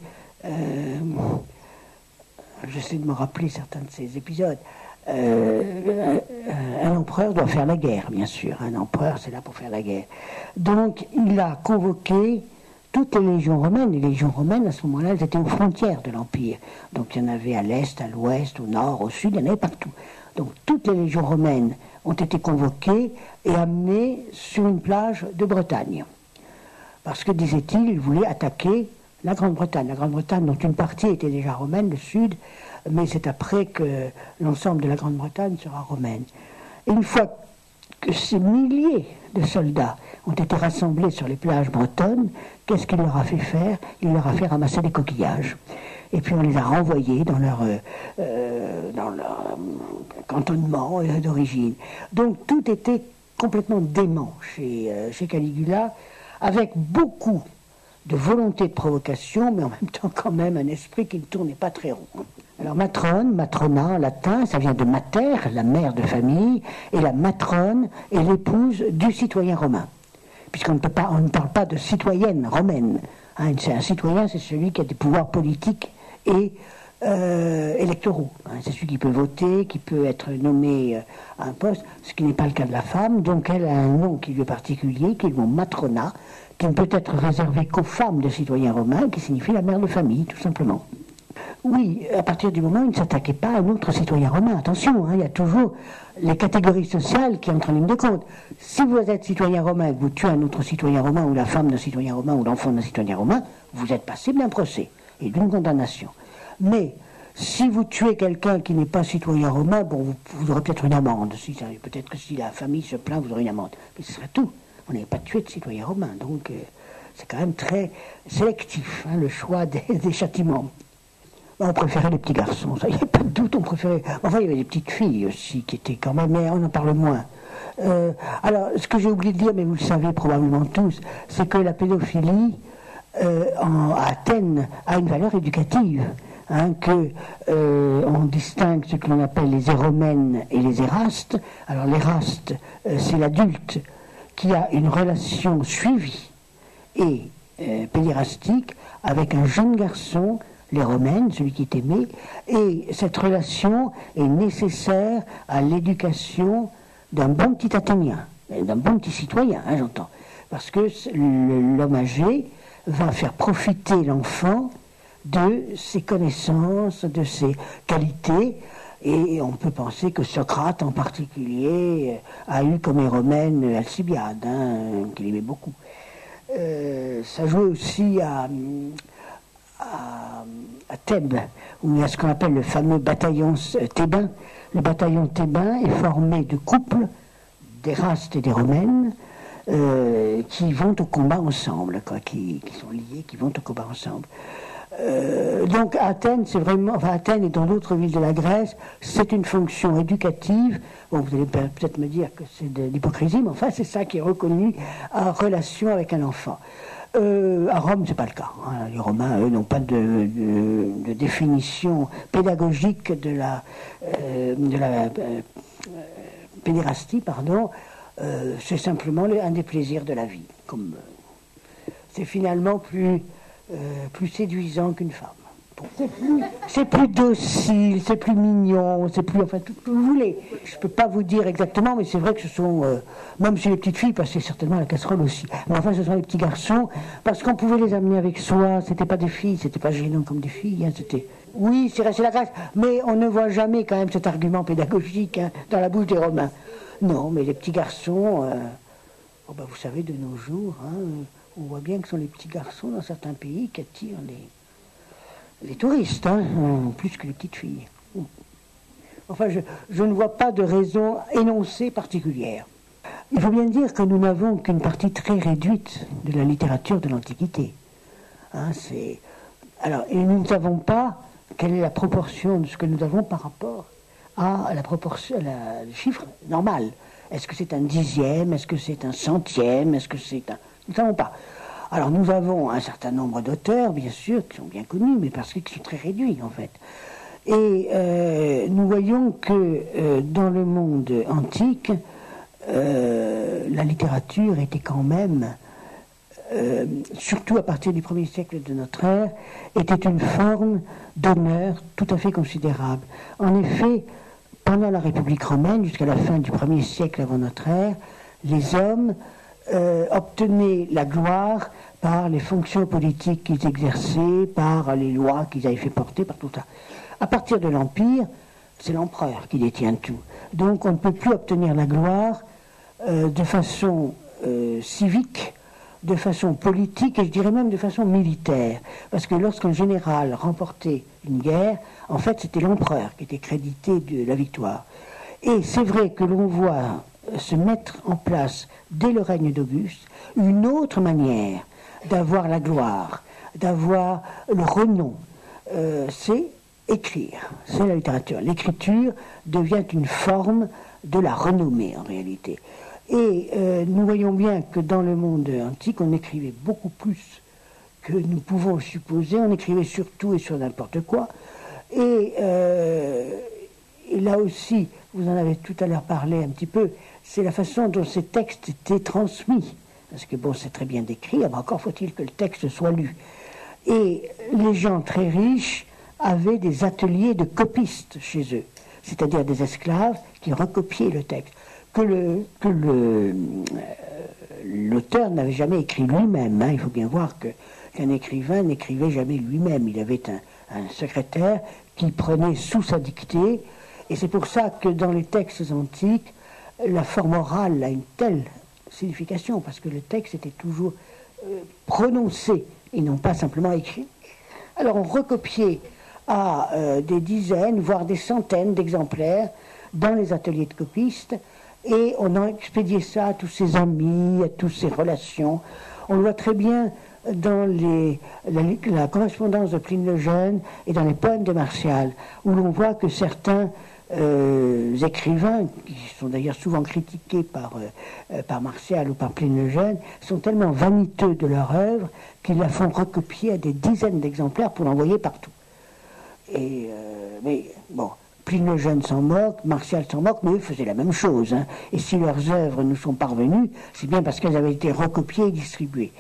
j'essaie de me rappeler certains de ces épisodes. Un empereur doit faire la guerre, bien sûr. Un empereur, c'est là pour faire la guerre. Donc, il a convoqué toutes les légions romaines. Les légions romaines, à ce moment-là, elles étaient aux frontières de l'Empire. Donc, il y en avait à l'est, à l'ouest, au nord, au sud, il y en avait partout. Donc, toutes les légions romaines ont été convoquées et amenées sur une plage de Bretagne. Parce que, disait-il, il voulait attaquer la Grande-Bretagne. La Grande-Bretagne, dont une partie était déjà romaine, le sud, mais c'est après que l'ensemble de la Grande-Bretagne sera romaine. Et une fois que ces milliers de soldats ont été rassemblés sur les plages bretonnes, qu'est-ce qu'il leur a fait faire? Il leur a fait ramasser des coquillages. Et puis on les a renvoyés dans leur cantonnement d'origine. Donc tout était complètement dément chez Caligula, avec beaucoup de volonté de provocation, mais en même temps quand même un esprit qui ne tournait pas très rond. Alors matrone, matrona en latin, ça vient de mater, la mère de famille, et la matrone est l'épouse du citoyen romain. Puisqu'on ne parle pas de citoyenne romaine. Hein, un citoyen, c'est celui qui a des pouvoirs politiques et électoraux. Hein, c'est celui qui peut voter, qui peut être nommé à un poste, ce qui n'est pas le cas de la femme. Donc elle a un nom qui lui est particulier, qui est le nom matrona, qui ne peut être réservé qu'aux femmes de citoyens romains, qui signifie la mère de famille, tout simplement. Oui, à partir du moment où il ne s'attaquait pas à un autre citoyen romain. Attention, hein, il y a toujours les catégories sociales qui entrent en ligne de compte. Si vous êtes citoyen romain et que vous tuez un autre citoyen romain, ou la femme d'un citoyen romain, ou l'enfant d'un citoyen romain, vous êtes passible d'un procès et d'une condamnation. Mais si vous tuez quelqu'un qui n'est pas citoyen romain, bon, vous aurez peut-être une amende. Peut-être que si la famille se plaint, vous aurez une amende. Mais ce serait tout. On n'avait pas tué de citoyen romain. Donc c'est quand même très sélectif, hein, le choix des châtiments. On préférait les petits garçons, ça, il n'y a pas de doute, on préférait... Enfin, il y avait des petites filles aussi qui étaient quand même... Mais on en parle moins. Alors, ce que j'ai oublié de dire, mais vous le savez probablement tous, c'est que la pédophilie, à Athènes, a une valeur éducative. Hein, on distingue ce que l'on appelle les éromènes et les érastes. Alors, l'éraste, c'est l'adulte qui a une relation suivie et pédérastique avec un jeune garçon, les romaines, celui qui est aimé, et cette relation est nécessaire à l'éducation d'un bon petit Athénien, d'un bon petit citoyen, hein, j'entends, parce que l'homme âgé va faire profiter l'enfant de ses connaissances, de ses qualités, et on peut penser que Socrate en particulier a eu comme héromène Alcibiade, hein, qu'il aimait beaucoup. Ça joue aussi à Thèbes, où il y a ce qu'on appelle le fameux bataillon thébain. Le bataillon thébain est formé de couples d'érastes et des romaines qui vont au combat ensemble, quoi, qui sont liés, qui vont au combat ensemble. Donc Athènes, c'est vraiment, enfin Athènes et dans d'autres villes de la Grèce, c'est une fonction éducative. Bon, vous allez peut-être me dire que c'est de l'hypocrisie, mais enfin c'est ça qui est reconnu en relation avec un enfant. À Rome, c'est pas le cas. Hein. Les Romains, eux, n'ont pas de définition pédagogique de la pédérastie, pardon. C'est simplement un des plaisirs de la vie. C'est finalement plus séduisant qu'une femme. Bon. C'est plus docile, c'est plus mignon, c'est plus... Enfin, tout ce que vous voulez. Je ne peux pas vous dire exactement, mais c'est vrai que ce sont... même si les petites filles passaient certainement à la casserole aussi. Mais enfin, ce sont les petits garçons, parce qu'on pouvait les amener avec soi. C'était pas des filles, c'était pas gênant comme des filles. Hein, c'était... Oui, c'est resté la grâce. Mais on ne voit jamais quand même cet argument pédagogique, hein, dans la bouche des Romains. Non, mais les petits garçons... vous savez, de nos jours... Hein, on voit bien que ce sont les petits garçons dans certains pays qui attirent les touristes, hein, plus que les petites filles. Enfin, je ne vois pas de raison énoncée particulière. Il faut bien dire que nous n'avons qu'une partie très réduite de la littérature de l'Antiquité. Hein, alors, et nous ne savons pas quelle est la proportion de ce que nous avons par rapport à la proportion, le chiffre normal. Est-ce que c'est un dixième? Est-ce que c'est un centième? Est-ce que c'est un... Nous ne savons pas. Alors nous avons un certain nombre d'auteurs, bien sûr, qui sont bien connus, mais parce qu'ils sont très réduits, en fait. Et nous voyons que dans le monde antique, la littérature était quand même, surtout à partir du 1er siècle de notre ère, était une forme d'honneur tout à fait considérable. En effet, pendant la République romaine, jusqu'à la fin du 1er siècle avant notre ère, les hommes obtenaient la gloire par les fonctions politiques qu'ils exerçaient, par les lois qu'ils avaient fait porter, par tout ça. À partir de l'Empire, c'est l'empereur qui détient tout. Donc on ne peut plus obtenir la gloire de façon civique, de façon politique et je dirais même de façon militaire. Parce que lorsqu'un général remportait une guerre, en fait c'était l'empereur qui était crédité de la victoire. Et c'est vrai que l'on voit se mettre en place, dès le règne d'Auguste, une autre manière d'avoir la gloire, d'avoir le renom. C'est écrire, c'est la littérature. L'écriture devient une forme de la renommée en réalité. Et nous voyons bien que dans le monde antique, on écrivait beaucoup plus que nous pouvons supposer. On écrivait sur tout et sur n'importe quoi. Et là aussi, vous en avez tout à l'heure parlé un petit peu, c'est la façon dont ces textes étaient transmis. Parce que bon, c'est très bien décrit, mais encore faut-il que le texte soit lu. Et les gens très riches avaient des ateliers de copistes chez eux, c'est-à-dire des esclaves qui recopiaient le texte, que l'auteur n'avait jamais écrit lui-même. Hein. Il faut bien voir qu'un écrivain n'écrivait jamais lui-même. Il avait un secrétaire qui prenait sous sa dictée, et c'est pour ça que dans les textes antiques, la forme orale a une telle signification, parce que le texte était toujours prononcé et non pas simplement écrit. Alors on recopiait à des dizaines, voire des centaines d'exemplaires dans les ateliers de copistes, et on a expédié ça à tous ses amis, à toutes ses relations. On le voit très bien dans la correspondance de Pline le Jeune et dans les poèmes de Martial, où l'on voit que certains écrivains, qui sont d'ailleurs souvent critiqués par Martial ou par Pline le Jeune, sont tellement vaniteux de leur œuvre qu'ils la font recopier à des dizaines d'exemplaires pour l'envoyer partout. Mais bon, Pline le Jeune s'en moque, Martial s'en moque, mais eux faisaient la même chose. Hein. Et si leurs œuvres nous sont parvenues, c'est bien parce qu'elles avaient été recopiées et distribuées.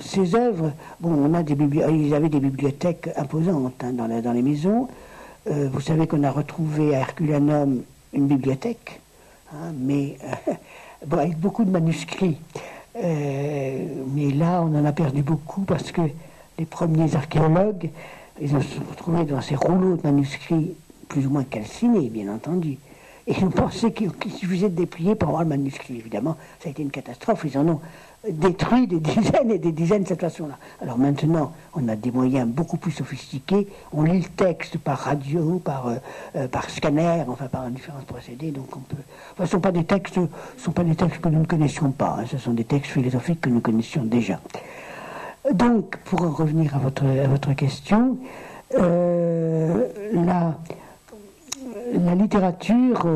Ces œuvres, bon, ils avaient des bibliothèques imposantes hein, dans les maisons. Vous savez qu'on a retrouvé à Herculanum une bibliothèque, hein, mais bon, avec beaucoup de manuscrits. Mais là, on en a perdu beaucoup parce que les premiers archéologues, ils ont retrouvé dans ces rouleaux de manuscrits plus ou moins calcinés, bien entendu. Et ils ont pensé qu'il suffisait de déplier pour avoir le manuscrit. Évidemment, ça a été une catastrophe. Ils en ont détruit des dizaines et des dizaines de cette façon-là. Alors maintenant, on a des moyens beaucoup plus sophistiqués. On lit le texte par radio, par scanner, enfin par différents procédés. Donc on peut. Enfin, ce ne sont pas des textes que nous ne connaissions pas. Hein. Ce sont des textes philosophiques que nous connaissions déjà. Donc, pour en revenir à votre question, la littérature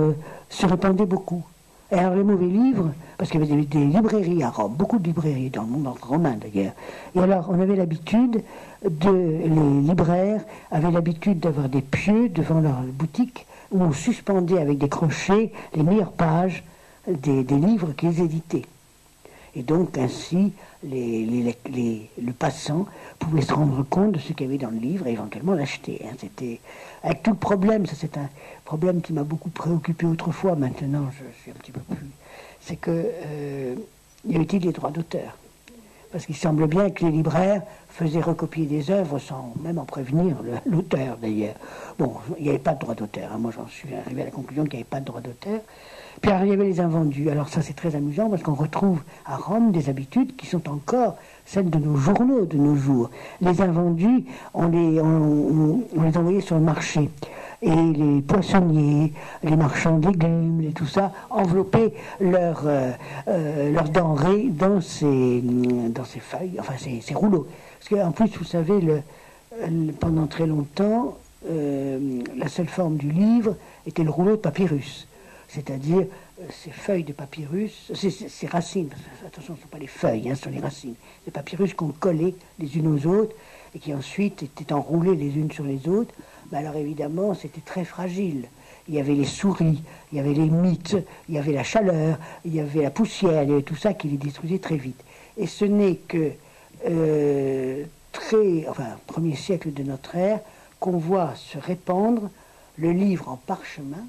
se répandait beaucoup. Et alors les mauvais livres, parce qu'il y avait des librairies à Rome, beaucoup de librairies dans le monde romain d'ailleurs. Et alors on avait l'habitude, les libraires avaient l'habitude d'avoir des pieux devant leur boutique où on suspendait avec des crochets les meilleures pages des livres qu'ils éditaient. Et donc ainsi, le passant pouvait se rendre compte de ce qu'il y avait dans le livre et éventuellement l'acheter. Hein. C'était avec tout le problème, ça c'est un problème qui m'a beaucoup préoccupé autrefois, maintenant je suis un petit peu plus... C'est que y avait-il des droits d'auteur? Parce qu'il semble bien que les libraires faisaient recopier des œuvres sans même en prévenir l'auteur d'ailleurs. Bon, il n'y avait pas de droit d'auteur, hein. Moi j'en suis arrivé à la conclusion qu'il n'y avait pas de droit d'auteur. Puis alors, il y avait les invendus. Alors ça c'est très amusant parce qu'on retrouve à Rome des habitudes qui sont encore celles de nos journaux de nos jours. Les invendus, on les envoyait sur le marché. Et les poissonniers, les marchands de légumes, et tout ça, enveloppaient leurs denrées dans ces feuilles, enfin ces rouleaux. Parce qu'en plus, vous savez, pendant très longtemps, la seule forme du livre était le rouleau de papyrus. C'est-à-dire ces feuilles de papyrus, ces racines, attention, ce ne sont pas les feuilles, hein, ce sont les racines, les papyrus qu'on collait les unes aux autres, et qui ensuite étaient enroulées les unes sur les autres, ben alors évidemment c'était très fragile. Il y avait les souris, il y avait les mites, il y avait la chaleur, il y avait la poussière, il y avait tout ça qui les détruisait très vite. Et ce n'est que premier siècle de notre ère, qu'on voit se répandre le livre en parchemin,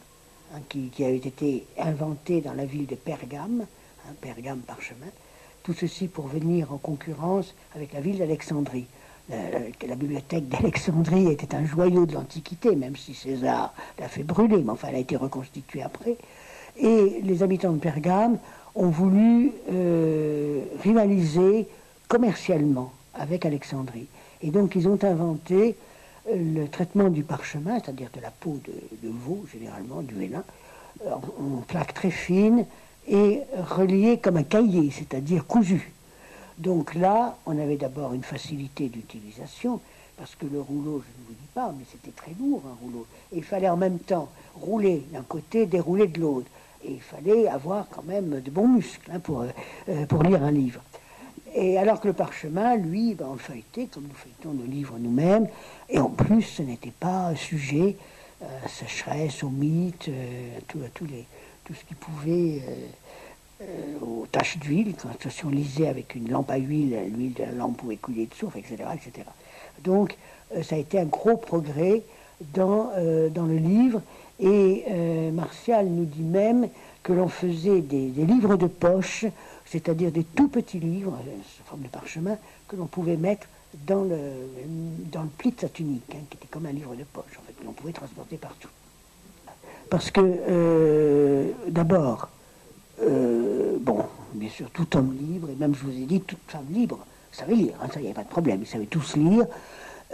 hein, qui avait été inventé dans la ville de Pergame, hein, Pergame parchemin, tout ceci pour venir en concurrence avec la ville d'Alexandrie. La bibliothèque d'Alexandrie était un joyau de l'Antiquité, même si César l'a fait brûler, mais enfin elle a été reconstituée après. Et les habitants de Pergame ont voulu rivaliser commercialement avec Alexandrie. Et donc ils ont inventé le traitement du parchemin, c'est-à-dire de la peau de veau, généralement, du vélin, en plaques très fines et reliées comme un cahier, c'est-à-dire cousu. Donc là, on avait d'abord une facilité d'utilisation, parce que le rouleau, je ne vous dis pas, mais c'était très lourd, un rouleau. Et il fallait en même temps rouler d'un côté, dérouler de l'autre. Et il fallait avoir quand même de bons muscles, hein, pour lire un livre. Et alors que le parchemin, lui, on le feuilletait comme nous feuilletons nos livres nous-mêmes, et en plus, ce n'était pas sujet à sécheresse, aux mites, tout ce qui pouvait, aux taches d'huile. Quand si on lisait avec une lampe à huile, l'huile de la lampe pouvait couler dessous, etc., etc. Donc, ça a été un gros progrès dans le livre, et Martial nous dit même que l'on faisait des livres de poche, c'est-à-dire des tout petits livres, sous forme de parchemin, que l'on pouvait mettre dans le pli de sa tunique, hein, qui était comme un livre de poche, en fait, que l'on pouvait transporter partout. Parce que, d'abord, bien sûr, tout homme libre, et même, je vous ai dit, toute femme libre, savait lire, hein, ça, il n'y avait pas de problème, ils savaient tous lire.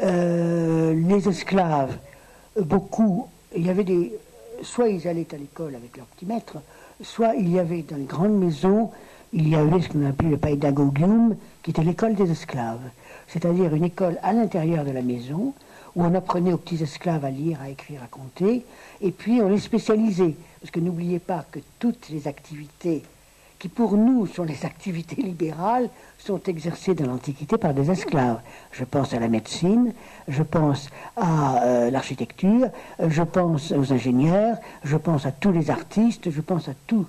Les esclaves, beaucoup, il y avait soit ils allaient à l'école avec leur petit maître, soit il y avait dans les grandes maisons, il y avait ce qu'on appelait le paedagogium, qui était l'école des esclaves, c'est-à-dire une école à l'intérieur de la maison, où on apprenait aux petits esclaves à lire, à écrire, à compter, et puis on les spécialisait, parce que n'oubliez pas que toutes les activités qui pour nous sont les activités libérales, sont exercées dans l'Antiquité par des esclaves. Je pense à la médecine, je pense à l'architecture, je pense aux ingénieurs, je pense à tous les artistes, je pense à tous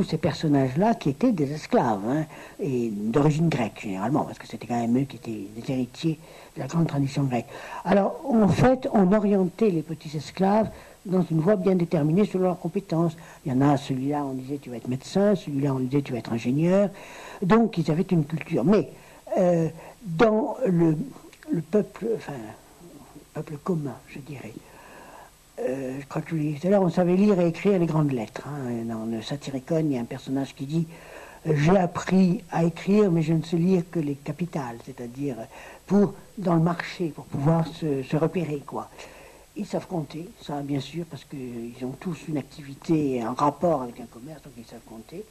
ces personnages-là qui étaient des esclaves, hein, et d'origine grecque généralement, parce que c'était quand même eux qui étaient des héritiers de la grande tradition grecque. Alors, en fait, on orientait les petits esclaves dans une voie bien déterminée selon leurs compétences. Il y en a, celui-là, on disait tu vas être médecin, celui-là, on disait tu vas être ingénieur. Donc, ils avaient une culture. Mais, dans le peuple, enfin, le peuple commun, je dirais, je crois que je vous l'ai dit tout à l'heure, on savait lire et écrire les grandes lettres. Hein. Dans le Satyricon, il y a un personnage qui dit j'ai appris à écrire, mais je ne sais lire que les capitales, c'est-à-dire dans le marché, pour pouvoir se repérer, quoi. Ils savent compter, ça bien sûr, parce qu'ils ont tous une activité, un rapport avec un commerce, donc ils savent compter.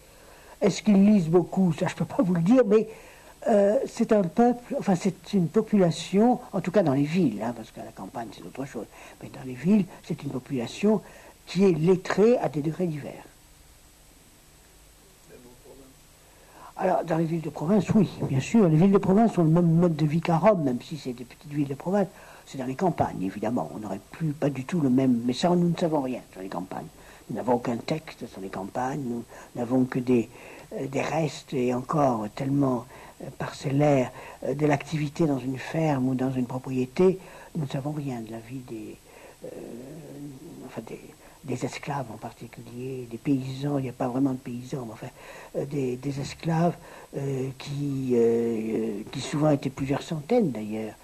Est-ce qu'ils lisent beaucoup? Ça, je ne peux pas vous le dire, mais c'est un peuple, enfin c'est une population, en tout cas dans les villes, hein, parce qu'à la campagne c'est autre chose, mais dans les villes, c'est une population qui est lettrée à des degrés divers. Alors, dans les villes de province, oui, bien sûr, les villes de province ont le même mode de vie qu'à Rome, même si c'est des petites villes de province. C'est dans les campagnes, évidemment. On n'aurait plus pas du tout le même... Mais ça, nous ne savons rien sur les campagnes. Nous n'avons aucun texte sur les campagnes. Nous n'avons que des restes, et encore tellement parcellaires, de l'activité dans une ferme ou dans une propriété. Nous ne savons rien de la vie des esclaves en particulier, des paysans. Il n'y a pas vraiment de paysans, mais enfin, des esclaves qui souvent étaient plusieurs centaines d'ailleurs,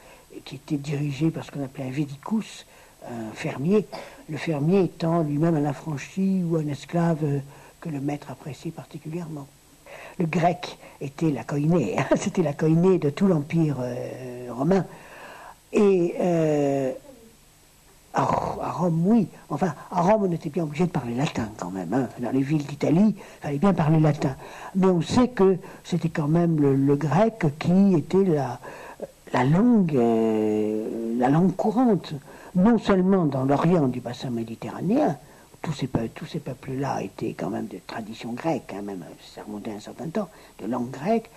qui était dirigé par ce qu'on appelait un védicus, un fermier, le fermier étant lui-même un affranchi ou un esclave que le maître appréciait particulièrement. Le grec était la koiné, hein, c'était la koiné de tout l'Empire romain. Et à Rome, oui. Enfin, à Rome, on était bien obligé de parler latin quand même. Hein. Dans les villes d'Italie, il fallait bien parler latin. Mais on sait que c'était quand même le grec qui était la langue courante, non seulement dans l'Orient du bassin méditerranéen, tous ces peuples-là étaient quand même de tradition grecque, hein, même ça remontait à un certain temps, de langue grecque.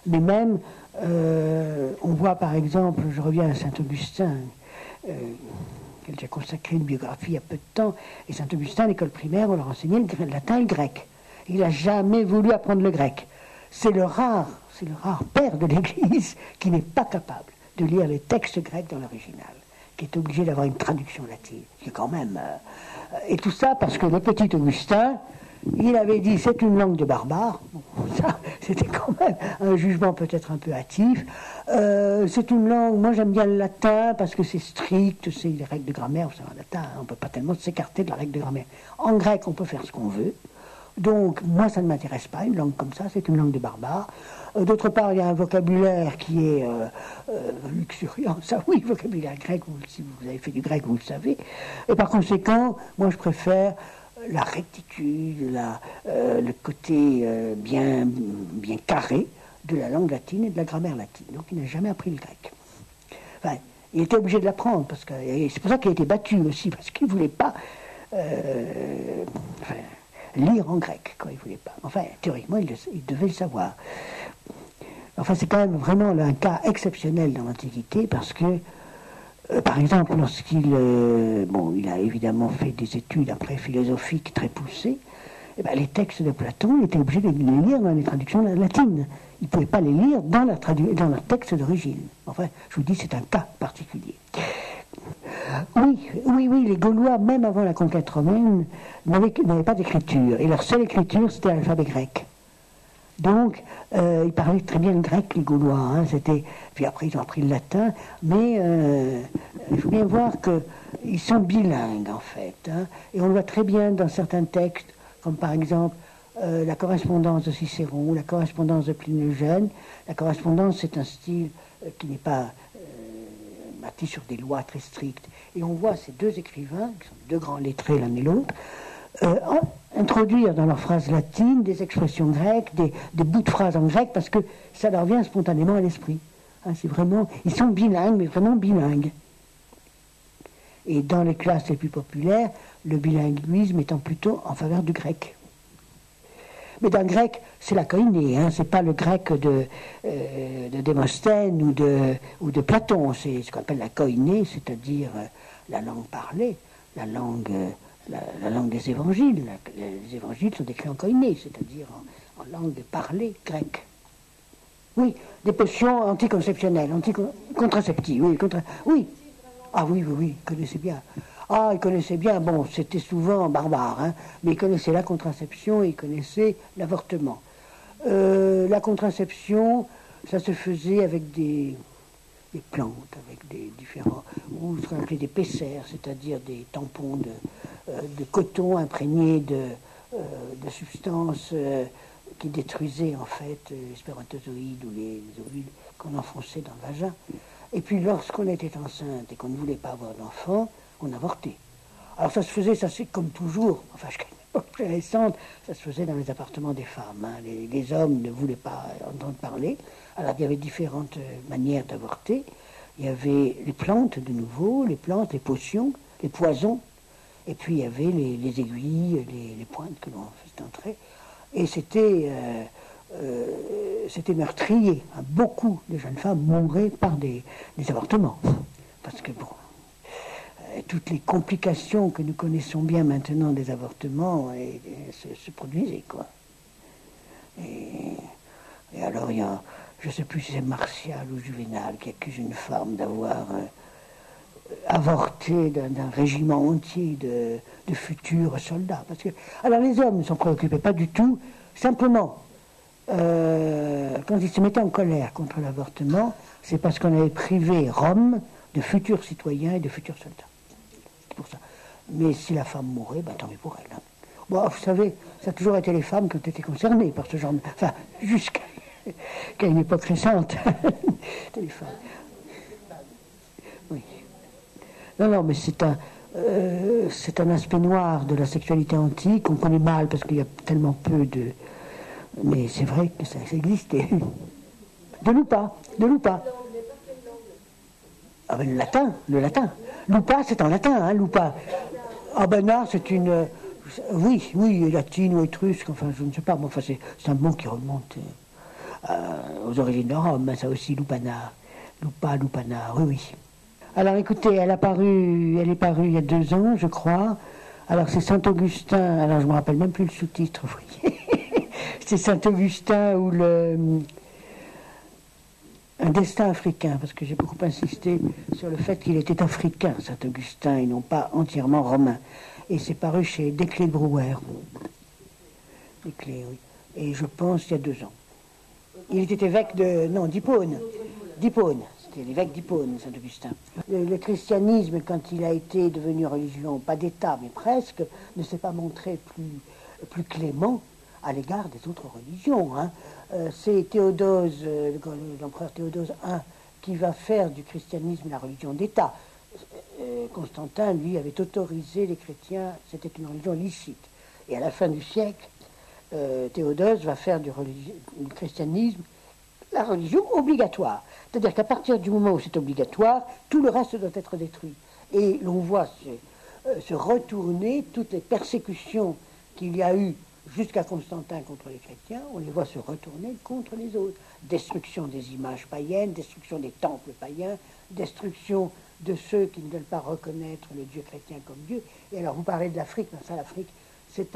Mais même, on voit par exemple, je reviens à Saint-Augustin, qui a déjà consacré une biographie il y a peu de temps, et Saint-Augustin, à l'école primaire, on leur enseignait le latin et le grec. Il n'a jamais voulu apprendre le grec. C'est le rare père de l'Église qui n'est pas capable de lire les textes grecs dans l'original, qui est obligé d'avoir une traduction latine. C'est quand même... et tout ça parce que le petit Augustin, il avait dit c'est une langue de barbares. Bon, ça, c'était quand même un jugement peut-être un peu hâtif. C'est une langue, moi j'aime bien le latin parce que c'est strict, c'est les règles de grammaire, vous savez, en latin, on ne peut pas tellement s'écarter de la règle de grammaire. En grec, on peut faire ce qu'on veut. Donc, moi, ça ne m'intéresse pas, une langue comme ça, c'est une langue de barbares. D'autre part, il y a un vocabulaire qui est luxuriant. Ça, oui, vocabulaire grec, si vous avez fait du grec, vous le savez. Et par conséquent, moi, je préfère la rectitude, le côté bien carré de la langue latine et de la grammaire latine. Donc, il n'a jamais appris le grec. Enfin, il était obligé de l'apprendre, parce que c'est pour ça qu'il a été battu aussi, parce qu'il ne voulait pas... lire en grec, quand il ne voulait pas. Enfin, théoriquement, il devait le savoir. Enfin, c'est quand même vraiment un cas exceptionnel dans l'Antiquité, parce que, par exemple, lorsqu'il il a évidemment fait des études après philosophiques très poussées, et les textes de Platon, il était obligé de les lire dans les traductions latines. Il ne pouvait pas les lire dans leur texte d'origine. Enfin, je vous dis, c'est un cas particulier. Oui, les Gaulois, même avant la conquête romaine, n'avaient pas d'écriture. Et leur seule écriture, c'était l'alphabet grec. Donc, ils parlaient très bien le grec, les Gaulois. Hein, puis après, ils ont appris le latin. Mais il faut bien voir qu'ils sont bilingues, en fait. Hein, et on le voit très bien dans certains textes, comme par exemple la correspondance de Cicéron, la correspondance de Pline le Jeune. La correspondance, c'est un style qui n'est pas... bâti sur des lois très strictes. Et on voit ces deux écrivains, qui sont deux grands lettrés l'un et l'autre, introduire dans leurs phrases latines des expressions grecques, des bouts de phrases en grec, parce que ça leur vient spontanément à l'esprit. Hein, ils sont bilingues, mais vraiment bilingues. Et dans les classes les plus populaires, le bilinguisme étant plutôt en faveur du grec. Mais dans le grec, c'est la koiné, hein, c'est pas le grec de Démosthène ou de Platon, c'est ce qu'on appelle la koiné, c'est-à-dire la langue parlée, la langue des évangiles. Les évangiles sont écrits en koiné, c'est-à-dire en langue parlée grecque. Oui, des potions anticonceptionnelles, contraceptives, oui, oui. Ah oui, il connaissait bien. Ah, il connaissait bien, bon, c'était souvent barbare, hein, mais il connaissait la contraception et il connaissait l'avortement. La contraception, ça se faisait avec des plantes, avec des différents, ou ce qu'on appelait des pessères, c'est-à-dire des tampons de coton imprégnés de substances qui détruisaient en fait les spermatozoïdes ou les ovules qu'on enfonçait dans le vagin. Et puis lorsqu'on était enceinte et qu'on ne voulait pas avoir d'enfant, on avortait. Alors ça se faisait, ça c'est comme toujours, enfin jusqu'à une époque très récente, ça se faisait dans les appartements des femmes. Hein. Les hommes ne voulaient pas entendre parler. Alors il y avait différentes manières d'avorter. Il y avait les plantes de nouveau, les plantes, les potions, les poisons, et puis il y avait les aiguilles, les pointes que l'on faisait entrer. Et c'était meurtrier. Beaucoup de jeunes femmes mouraient par des avortements. Parce que bon, toutes les complications que nous connaissons bien maintenant des avortements se produisaient, quoi. Et alors il y a, je ne sais plus si c'est Martial ou Juvénal qui accuse une femme d'avoir avorté d'un régiment entier de futurs soldats. Parce que, alors les hommes ne s'en préoccupaient pas du tout, simplement, quand ils se mettaient en colère contre l'avortement, c'est parce qu'on avait privé Rome de futurs citoyens et de futurs soldats. C'est pour ça. Mais si la femme mourait, tant mieux pour elle. Hein. Bon, vous savez, ça a toujours été les femmes qui ont été concernées par ce genre de... Enfin, jusqu'à une époque récente. C'était les femmes. Oui. Non, mais c'est un aspect noir de la sexualité antique qu'on connaît mal parce qu'il y a tellement peu de... Mais c'est vrai que ça existait. De Lupa. Ah le latin. Lupa, c'est en latin, hein, Lupa. Ah non, c'est une... Oui, latine ou étrusque, enfin je ne sais pas, mais enfin, c'est un mot qui remonte aux origines de Rome, hein, ça aussi, lupana, lupana, oui. Alors écoutez, elle est parue il y a 2 ans, je crois. Alors c'est Saint-Augustin, alors je ne me rappelle même plus le sous-titre, vous voyez. C'est Saint-Augustin ou un destin africain, parce que j'ai beaucoup insisté sur le fait qu'il était africain, Saint-Augustin, et non pas entièrement romain. Et c'est paru chez Desclés de Brouwer. Desclés, oui. Et je pense il y a 2 ans. Il était évêque d'Hippone. C'était l'évêque d'Hippone, Saint-Augustin. Le christianisme, quand il a été devenu religion, pas d'État, mais presque, ne s'est pas montré plus clément à l'égard des autres religions. Hein. C'est Théodose, l'empereur Théodose I, qui va faire du christianisme la religion d'État. Constantin, lui, avait autorisé les chrétiens, c'était une religion licite. Et à la fin du siècle, Théodose va faire du christianisme la religion obligatoire. C'est-à-dire qu'à partir du moment où c'est obligatoire, tout le reste doit être détruit. Et l'on voit se retourner toutes les persécutions qu'il y a eu jusqu'à Constantin contre les chrétiens, on les voit se retourner contre les autres. Destruction des images païennes, destruction des temples païens, destruction de ceux qui ne veulent pas reconnaître le Dieu chrétien comme Dieu. Et alors vous parlez de l'Afrique, mais ça l'Afrique, c'est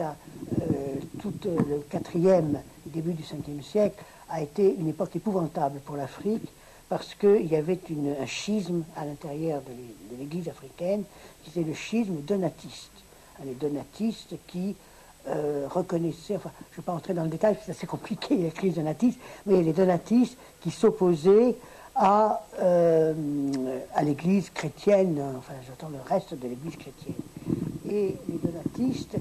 tout le 4e, début du 5e siècle, a été une époque épouvantable pour l'Afrique, parce qu'il y avait un schisme à l'intérieur de l'Église africaine, qui était le schisme donatiste. Les donatistes qui reconnaissaient, enfin, je ne vais pas entrer dans le détail, c'est assez compliqué, la crise donatiste, mais les donatistes qui s'opposaient à l'Église chrétienne, enfin j'entends le reste de l'Église chrétienne. Et les donatistes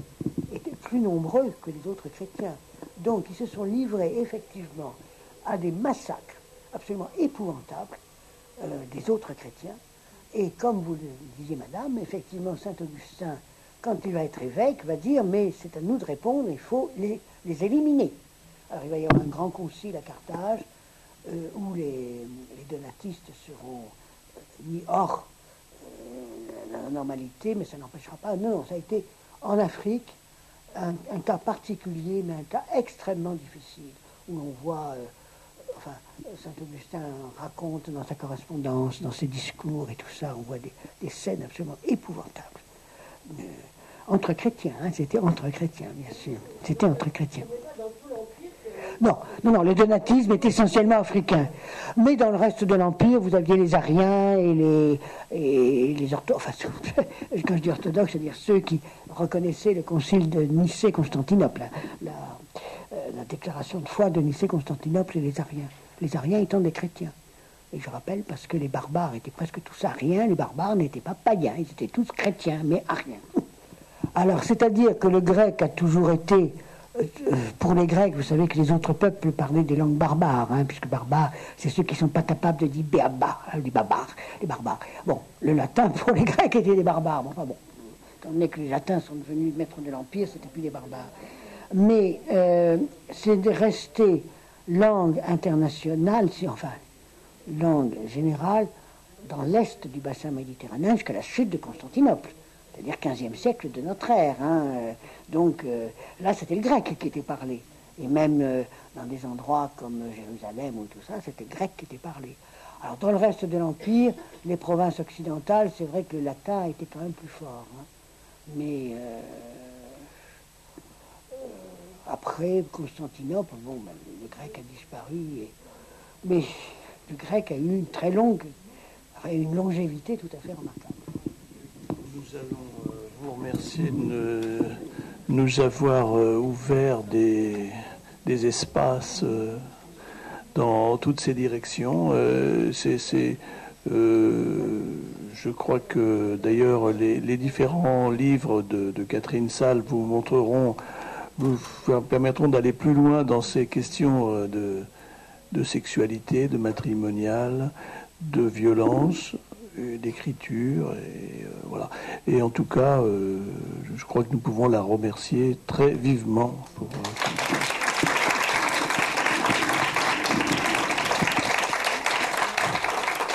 étaient plus nombreux que les autres chrétiens. Donc ils se sont livrés effectivement à des massacres absolument épouvantables des autres chrétiens. Et comme vous le disiez, madame, effectivement, Saint-Augustin, quand il va être évêque, va dire, mais c'est à nous de répondre, il faut les éliminer. Alors il va y avoir un grand concile à Carthage, où les donatistes seront mis hors la normalité, mais ça n'empêchera pas. Non, ça a été en Afrique un cas particulier, mais un cas extrêmement difficile, où l'on voit, Saint-Augustin raconte dans sa correspondance, dans ses discours et tout ça, on voit des scènes absolument épouvantables. Entre chrétiens, hein, c'était entre chrétiens, bien sûr. C'était entre chrétiens. Non, le donatisme est essentiellement africain. Mais dans le reste de l'Empire, vous aviez les Ariens et les orthodoxes. Enfin, quand je dis orthodoxes, c'est-à-dire ceux qui reconnaissaient le concile de Nicée-Constantinople, la déclaration de foi de Nicée-Constantinople et les Ariens. Les Ariens étant des chrétiens. Et je rappelle, parce que les barbares étaient presque tous ariens, les barbares n'étaient pas païens, ils étaient tous chrétiens, mais ariens. Alors, c'est-à-dire que le grec a toujours été... pour les Grecs, vous savez que les autres peuples parlaient des langues barbares, hein, puisque barbares, c'est ceux qui ne sont pas capables de dire béaba, les barbares. Bon, le latin pour les Grecs était des barbares. Bon, enfin bon, étant donné que les latins sont devenus maîtres de l'Empire, c'était plus des barbares. Mais c'est de rester langue internationale, langue générale, dans l'est du bassin méditerranéen jusqu'à la chute de Constantinople. C'est-à-dire 15e siècle de notre ère. Hein. Donc là, c'était le grec qui était parlé. Et même dans des endroits comme Jérusalem ou tout ça, c'était le grec qui était parlé. Alors dans le reste de l'Empire, les provinces occidentales, c'est vrai que le latin était quand même plus fort. Hein. Mais après Constantinople, bon, le grec a disparu. Mais le grec a eu une longévité tout à fait remarquable. Nous allons vous remercier de nous avoir ouvert des espaces dans toutes ces directions. Je crois que d'ailleurs les différents livres de Catherine Salle vous permettront d'aller plus loin dans ces questions de sexualité, de matrimonial, de violence, d'écriture, et voilà. Et en tout cas, je crois que nous pouvons la remercier très vivement pour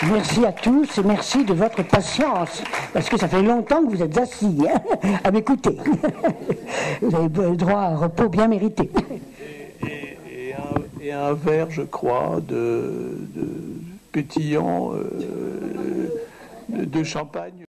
Merci à tous et merci de votre patience, parce que ça fait longtemps que vous êtes assis à m'écouter. Vous avez le droit à un repos bien mérité. Et un verre, je crois, de pétillant de champagne.